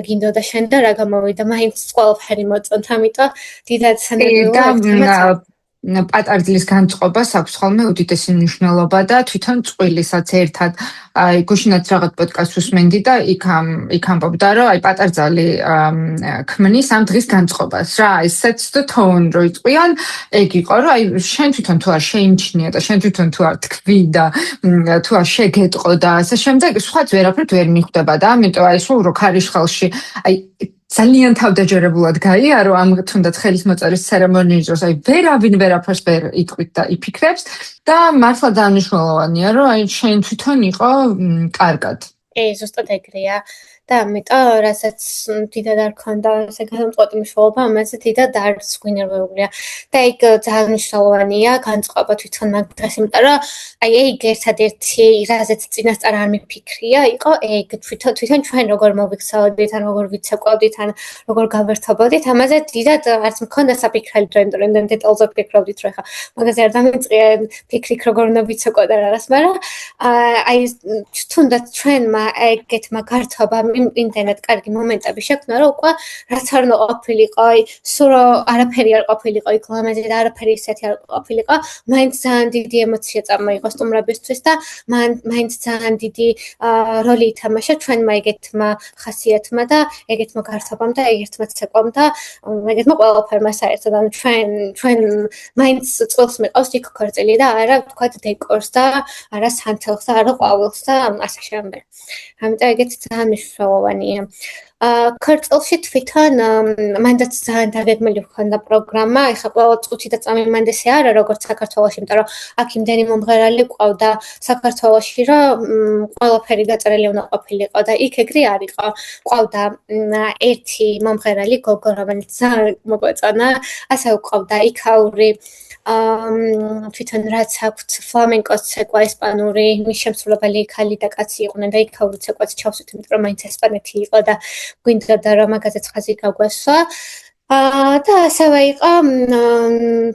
გინდოდა შენ და რა გამოვიდა მაინც ყველაფერი მოწონთ ამიტომ დიდად და პატარძლის განწყობას აქვს ხოლმე უდიდესი მნიშვნელობა და თვითონ წყვილისაც ერთად აი გუშინაც რაღაც პოდკასტს უსმენდი და იქ ამბობდა რომ აი პატარძალი ქმნის ამ დღის განწყობას რა აი sets the tone რო იყვიან ეგ იყო რომ აი შენ თვითონ თუ არ შეიმჩნია და შენ თვითონ თუ არ თქვი და თუ არ შეგეტყო და ასე შემდეგ სხვაც ვერაფრით ვერ მიხვდება და ამიტომ აი სულ რო ქარიშხალში აი ძალიან თავდაჯერებულად გაიარო ამ თუნდაც ხელისმოწერის ცერემონიის დროს აი ვერავინ ვერაფერს ვერ იტყვით და იფიქრებს და მართლა ძალიან მნიშვნელოვანია რომ აი შენ თვითონ იყო კარგად ზუსტად ეგრეა და ამიტომ რასაც დიდად არ ქონდა ესე გადამწყვეტი მნიშვნელობა ამაზე დიდად არც გვინერვეულია და ეგ ძალიან მნიშვნელოვანია განწყობა თვითონ მაგ დღეს იმიტომ რომ აი ეგ ერთადერთი რაზეც წინასწარ არ მიფიქრია იყო ეგ თვითონ ჩვენ როგორ მოვიქცეოდით ან როგორ ვიცეკვავდით ან როგორ გავერთობოდით ამაზე დიდად არც მქონდა საფიქრელი დროინდ დეტალზე ფიქრობდით რომ ხა მაგაზე არ დამიწყია ფიქრიქ როგორ უნდა ვიცეკვო და რაღაც მაგრამ აი თუნდაც ჩვენმა ეგეთმა გართობა იმდენად კარგი მომენტები შექმნა, რომ უკვე რაც არ უნდა ყოფილიყო, აი სულ არაფერი არ ყოფილიყო, იქ ლამაზი და არაფერი ისეთი არ ყოფილიყო, მაინც ძალიან დიდი ემოცია წამოიღო სტუმრებისთვის და მაინც ძალიან დიდი როლი ითამაშა ჩვენმა ეგეთმა ხასიათმა და ეგეთმა გართობამ და ეგეთმა ცეკვამ და ეგეთმა ყველაფერმა საერთოდ ანუ ჩვენ მაინც წყვილს მიყავს იქ ქორწილი და არა ვთქვათ დეკორს და არა სანთელს და არა ყვავილს და ასე შემდეგ. ამიტომ ეგეთი ძალიან მნიშვნელოვანია. ქორწილში თვითონ მანდაც ძალიან დაგეგმილი ჰქონდა პროგრამა, ეხლა ყველა წუთი და წამი მანდესი არა როგორც საქართველოში, იმიტომ რომ აქ იმდენი მომღერალი ყავდა საქართველოში, რომ ყველაფერი გაწერილი უნდა ყოფილიყო და იქ ეგრე არ იყო. ყავდა ერთი მომღერალი გოგო, რომელიც ძალიან მოგვეწონა, ასე ყავდა იქაური თვითონ რაც აქვთ ფლამენკოს ცეკვა ესპანური მის შემსრულებელი ქალი და კაცი იყვნენ და იქაური ცეკვაც ჩავსვით იმიტომ რომ მაინც ესპანეთი იყო და გვინდოდა რომ მაგაზეც ხაზი გაგვესვა და ასევე იყო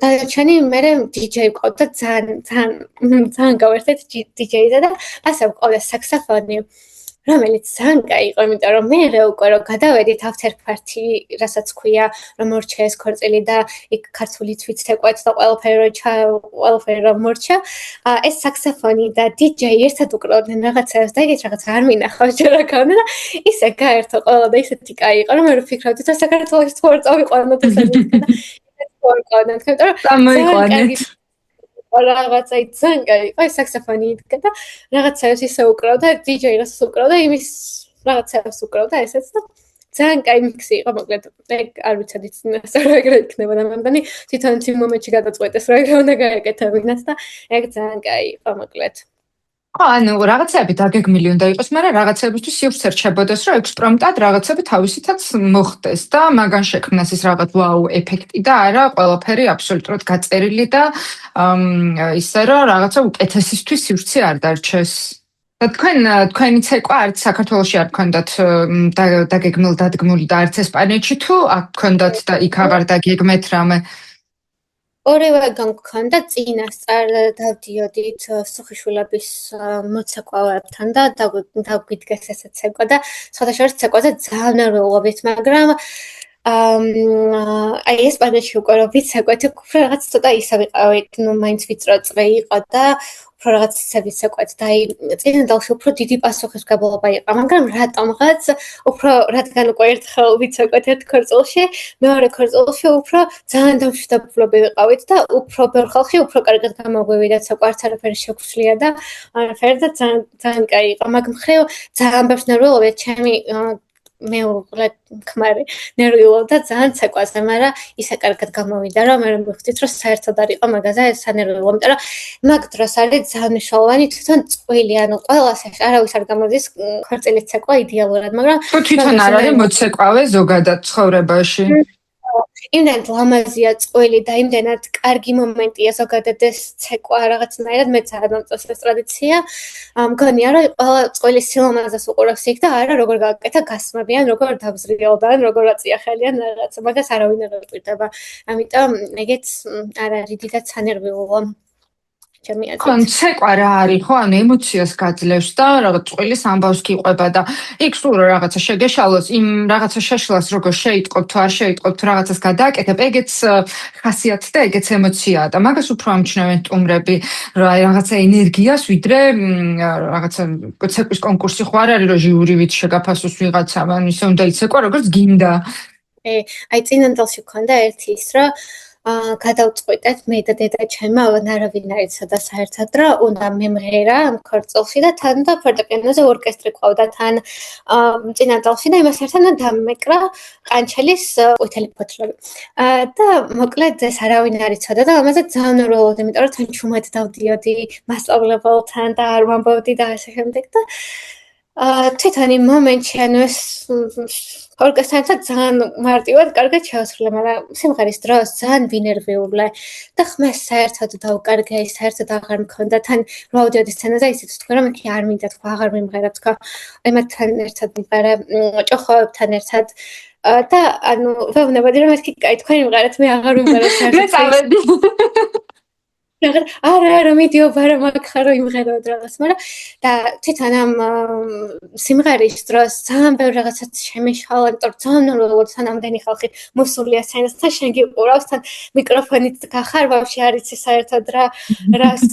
დანარჩენი მერე დიჯეი ყავდა ძალიან გავერთეთ დიჯეიზე და ასე ყავდა საქსოფონი რომელიც ძალიან კაი იყო, იმიტომ რომ მე უკვე რომ გადავედით after party, რასაც ქვია, რომ მორჩა ეს ქორწილი და იქ ქართული თვითცეკვაც და ყველაფერი რომ მორჩა, ეს საქსოფონი და DJ ერთად უკრავდნენ რაღაცას და ეგეთ რაღაც არ მინახავს ჯერ აქამდე და ისე გაერთო ყველა და ისეთი კაი იყო, რომ მე ვფიქრობდი, რომ საქართველოს თორ წავიყვანოთ ეს და ისეთი თორ ყავდათ, იმიტომ რომ წამოიყვანეთ რაღაცა ძალიან კაი იყო ეს საქსოფონი იდგა და რაღაცას ისე უკრავდა DJ რასაც უკრავდა იმის რაღაცას უკრავდა ესეც და ძალიან კაი მიქსი იყო მოკლედ ეგ არ ვიცოდი წინასწარ ეგრე იქნებოდა მანდანი თვითონ იმ მომენტში გადაწყვეტეს რომ ეგრე უნდა გაეკეთებინათ და ეგ ძალიან კაი იყო მოკლედ ხო, ანუ რაღაცები დაგეგმილი უნდა იყოს, მაგრამ რაღაცებისთვის სივრცე რჩებოდეს, რომ ექსპრომტად რაღაცები თავისითაც მოხდეს და მაგან შექმნას ის რაღაც ვაუ ეფექტი და არა ყველაფერი აბსოლუტურად გაწერილი და ისე რომ რაღაცა უკეთესისთვის სივრცე არ დარჩეს. და თქვენი ცეკვა არც საქართველოში არ გქონდათ დაგეგმილი და არც ესპანეთში თუ აქ გქონდათ და იქ აღარ დაგეგმეთ რამე? ორივეგან გქონდა წინასწარ დავდიოდით სუხიშვილების მოცეკვავებთან და დაგვიდგეს ესე ცეკვა და სხვადასხვა ცეკვაზე ძალიან ნერვიულობით, მაგრამ აი ესპანეთში უკვე რომ ვიცეკვეთ, უფრო რაღაც ცოტა ისა ვიყავით, ნუ მაინც ვიწრო წვე იყო და უფრო რაღაც ისე ვიცეკვეთ და აი წინანდალში უფრო დიდი პასუხისმგებლობა იყო, მაგრამ რატომღაც უფრო რადგან უკვე ერთხელ ვიცეკვეთ ერთ ქორწილში, მეორე ქორწილში უფრო ძალიან დამშვიდობლები ვიყავით და უფრო ბევრ ხალხი უფრო კარგად გამოგვივიდა ცეკვა, არც არაფერი შეგვშლია და არაფერი და ძალიან კაი იყო, მაგ მხრივ ძალიან ბევრს ნერვიულობდი ჩემი მეუღლე ქმარი ნერვიულობდა ძალიან ცეკვაზე, მაგრამ ისე კარგად გამოვიდა, რომ მე მივხვდით, რომ საერთოდ არ იყო მაგაზე სანერვიულო, იმიტომ რომ მაგ დროს არის ძალიან მნიშვნელოვანი თვითონ წყვილი, ანუ ყველას არავის არ გამოდის ქორწილის ცეკვა იდეალურად, მაგრამ თვითონ არ არის მოცეკვავე ზოგადად ცხოვრებაში. იმდენად ლამაზია წყვილი და იმდენად კარგი მომენტია ზოგადად ეს ცეკვა რაღაცნაირად მე ძალიან მომწონს ეს ტრადიცია. მგონია რომ ყველა წყვილის სილამაზეს უყურებს იქ და არა როგორ გააკეთა გასმები ან როგორ დავზრიალდა ან როგორ აწიახალიან რაღაცა, მაგას არავინ არ უყვირდება. ამიტომ ეგეც არ არის დიდად სანერვიულო. ხო, ცეკვა რა არის, ხო, ანუ ემოციას გაძლევს და რაღაც წვილის ამბავს გიყვება და იქ სულ რაღაცა შეგეშალოს, იმ რაღაცა შეშლას როგორ შეიტყობ თუ არ შეიტყობ თუ რაღაცას გადააკეთებ, ეგეც ხასიათი და ეგეც ემოციაა და მაგას უფრო ამჩნევენ სტუმრები, რომ აი რაღაცა ენერგიას ვიდრე რაღაცა ცეკვის კონკურსი ხო არ არის, რომ ჟიურივით შეგაფასოს ვიღაცამ, ანუ ისე უნდა იცეკვა როგორც გინდა. აი წინანდალში გქონდა ერთი ის რომ გადავწყვიტეთ მე და დედა ჩემმა არავინ არ იცოდა საერთოდ რომ უნდა მემღერა ამ ქორწილში და თან და ფორტეპიანოზე ორკესტრი ყავდა თან წინანდალში და იმას ერთად დამეკრა ყანჩელის ყვითელი ფოთლები და მოკლედ ეს არავინ არ იცოდა და ამაზე ძალიან ნერვიულობდი, იმიტომ რომ თან ჩუმად დავდიოდი მასწავლებელთან და არ ვამბობდი და ასე შემდეგ და თვითონ იმ მომენტში ანუ ეს ორკესტრთან ძალიან მარტივად კარგად შევასრულე, მაგრამ სიმღერის დროს ძალიან ვინერვიულე და ხმას საერთოდ დავკარგე, საერთოდ აღარ მქონდა თან რაოდიოდის სცენაზე ისიც თქვა რომ მე არ მინდა თქვა აღარ მიმღერა თქვა ემათთან ერთად მიმღერე ჭოხოებთან ერთად და ანუ ვეუბნებოდი რომ მეთქი კაი თქვენი მიმღერეთ მე აღარ მიმღერა საერთოდ არა მიდიო ვარა მაგხარო იმღეროდ რაღაც, მაგრამ და თვითონ ამ სიმღერის დროს ძალიან ბევრ რაღაცას შემეშალა, იმიტომ რომ ძალიან ნერვიულობ თან ამდენი ხალხი მოსულია სცენასთან, შენ გიყურავს თან მიკროფონით გახარ, ვაფშე არ იცი საერთოდ რას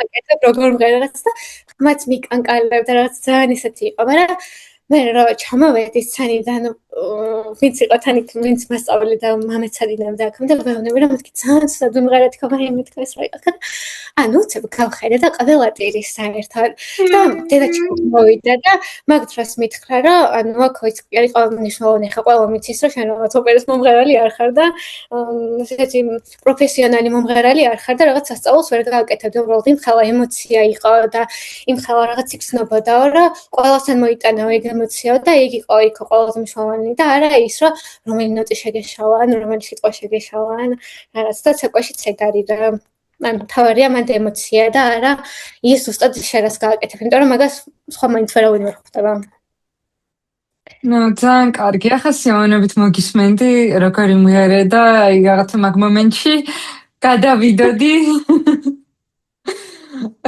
აკეთებ, როგორ მღერაც და ხმაც მიკანკალებდა და რაღაც ძალიან ისეთი იყო, მაგრამ მე რა ჩამოვედი სცენიდან ვინც იყო თან იქ ვინც მასწავლე და მამეცადინებდა აქ და ვეუბნები რომ მეთქი ძალიან ცუდად ვიმღერეთ ხომ მეთქი ეს რა იყო ანუ ცებ გავხედე და ყველა ტირის საერთოდ და დედაჩი მოვიდა და მაგ დროს მითხრა რომ ანუ აქ იყო მნიშვნელოვანი ხა ყველა მიცის რომ შენ რაღაც ოპერის მომღერალი არ ხარ და ესეთი პროფესიონალი მომღერალი არ ხარ და რაღაც სასწაულს ვერ გააკეთებდი, უბრალოდ იმ ხელა ემოცია იყო და იმ ხელა რაღაც იგრძნობოდაო რომ ყველასთან მოიტანაო ეგ ემოციაო და ეგ იყო იქ ყველაზე მნიშვნელოვანი და არა ის რომ რომელი ნოტი შეგეშალა ან რომელი სიტყვა შეგეშალა ან რაღაც და ცეკვაშიც ეგ არის რომ ანუ თავარია მანდ ემოცია და არა ის უბრალოდ შერას გააკეთებ, იმიტომ რომ მაგას სხვა მაინც ვერავინ ვერ ხვდება. ძალიან კარგი, ახლა სიამოვნებით მოგისმენდი როგორ იმღერე და აი რაღაცა მაგ მომენტში გადავიდოდი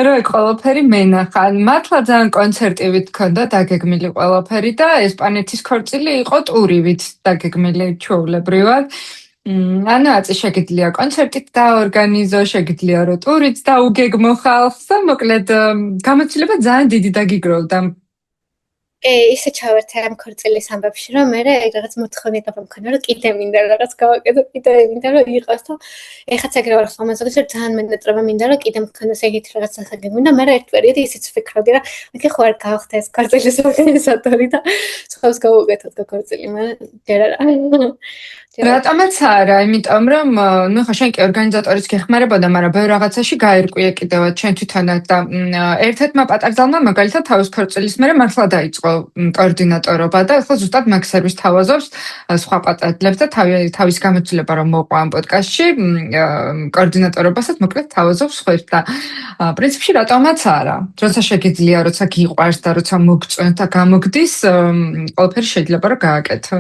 რა ყველაფერი მენახა. მართლა ძალიან კონცერტივით გქონდა დაგეგმილი ყველაფერი და ესპანეთის ქორწილი იყო ტურივით დაგეგმილი ჩვეულებრივად. ანუ აწი შეგიძლია კონცერტით დაორგანიზო, შეგიძლია რომ ტურით დაუგეგმო ხალხს და მოკლედ გამოცდილება ძალიან დიდი დაგიგროვდა. ისე ჩავერთე ამ ქორწილის ამბებში, რომ მე რაღაც მოთხოვნილება მქონდა, რომ კიდე მინდა რაღაც გავაკეთო, კიდე მინდა რომ იყოს და ეხაც ეგრე ვარ ხოლმე ზოგადად ძალიან მენატრება მინდა რომ კიდე მქონდეს ეგეთი რაღაც სასაგები და მე ერთ პერიოდი ისიც ვფიქრობდი რომ მე ხო არ გავხდე ეს ქორწილის ორგანიზატორი და სხვას გავუკეთოთ ქორწილი, მაგრამ ჯერ არა. რატომაც არა, იმიტომ რომ ნუ ხო შენ კი ორგანიზატორიც გეხმარებოდა, მაგრამ ბევრ რაღაცაში გაერკვია კიდევაც ჩვენ თვითონაც და ერთ-ერთმა პატარძალმა მაგალითად თავის ქორწილის მერე მართლა დაიწყო კოორდინატორობა და ახლა ზუსტად მაგ სერვისს თავაზობს სხვა პატაძლებს და თავის გამოცდილება რომ მოყვა ამ პოდკასტში კოორდინატორობასაც მოკლედ თავაზობს ხვებს და პრინციპში რატომაც არა. როცა შეგიძლია, როცა გიყვარს და როცა მოგწონთ და გამოგდის, ყველაფერი შეიძლება რომ გააკეთო.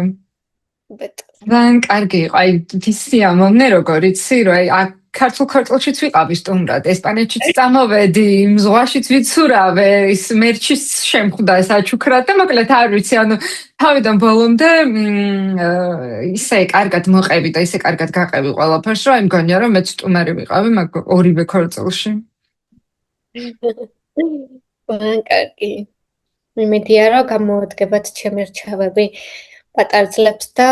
ძალიან კარგი იყო, აი სიამოვნე როგორ იცი, რომ აი აქ ქართულ ქორწილშიც ვიყავი სტუმრად, ესპანეთშიც წამოვედი, მზღვაშიც ვიცურავე, ის მერჩის შემხვდა საჩუქრად და მოკლედ არ ვიცი, ანუ თავიდან ბოლომდე ისე კარგად მოყევი და ისე კარგად გაყევი ყველაფერს, რომ აი მგონია რომ მეც სტუმარი ვიყავი მაგ ორივე ქორწილში. ძალიან კარგი. იმედია რომ გამოვადგებათ ჩემი რჩევები პატარძლებს და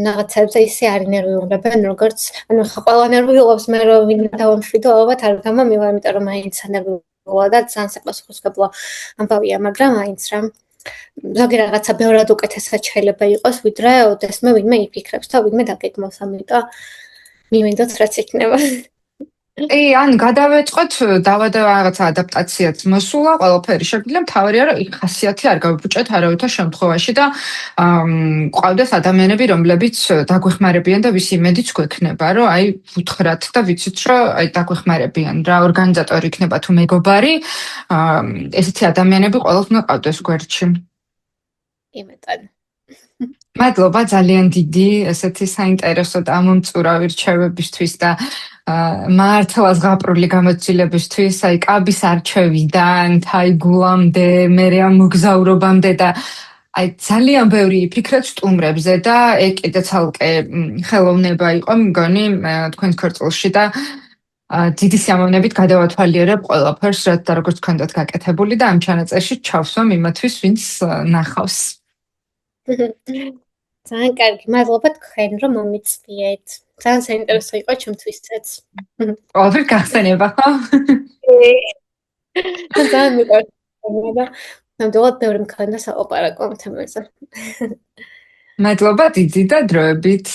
რაღაცებზე ისე არ ინერვიულებენ, როგორც ანუ ხა ყველა ნერვიულობს მე რომ ვინ დავამშვიდო, ალბათ არ გამომივა, იმიტომ რომ მაინც ანერვიულა და ძალიან საპასუხისმგებლო ამბავია, მაგრამ მაინც რა ზოგი რაღაცა ბევრად უკეთესად შეიძლება იყოს, ვიდრე ოდესმე ვინმე იფიქრებს და ვინმე დაგეგმოს, ამიტომ მიმინდოთ რაც იქნება. ან გადავეწყოთ, დავადა რაღაცა ადაპტაციაც მოსულა, ყველაფერი შეგვიძლია, მთავარია რომ ხასიათი არ გავიბუჭეთ არავითარ შემთხვევაში და ყავდეს ადამიანები, რომლებიც დაგვეხმარებიან და ვისი იმედიც გვექნება, რომ აი ვუთხრათ და ვიცით, რომ აი დაგვეხმარებიან რა ორგანიზატორი იქნება თუ მეგობარი, ესეთი ადამიანები ყოველთვის უნდა ყავდეს გვერდში. იმედად. მადლობა ძალიან დიდი ესეთი საინტერესო და ამომწურავი რჩევებისთვის და მართლა ზღაპრული გამოცდილებისთვის, აი კაბის არჩევიდან, თაიგულამდე, მერე ამ მოგზაურობამდე და აი ძალიან ბევრი იფიქრეთ სტუმრებზე და ეგ კიდე ცალკე ხელოვნება იყო მგონი თქვენს ქორწილში და დიდი სიამოვნებით გადავათვალიერებ ყველაფერს, რაც და როგორც გქონდათ გაკეთებული და ამ ჩანაწერში ჩავსვამ იმათვის, ვინც ნახავს. ძალიან კარგი, მადლობა თქვენ რომ მომიწვიეთ. ძალიან საინტერესო იყო ჩემთვისაც. ყველაფერი გახსენება, ხო? ძალიან მიყვარს და ნამდვილად ბევრი მქონდა საყოպარაკო ამ თემაზე. მადლობა დიდი და დროებით.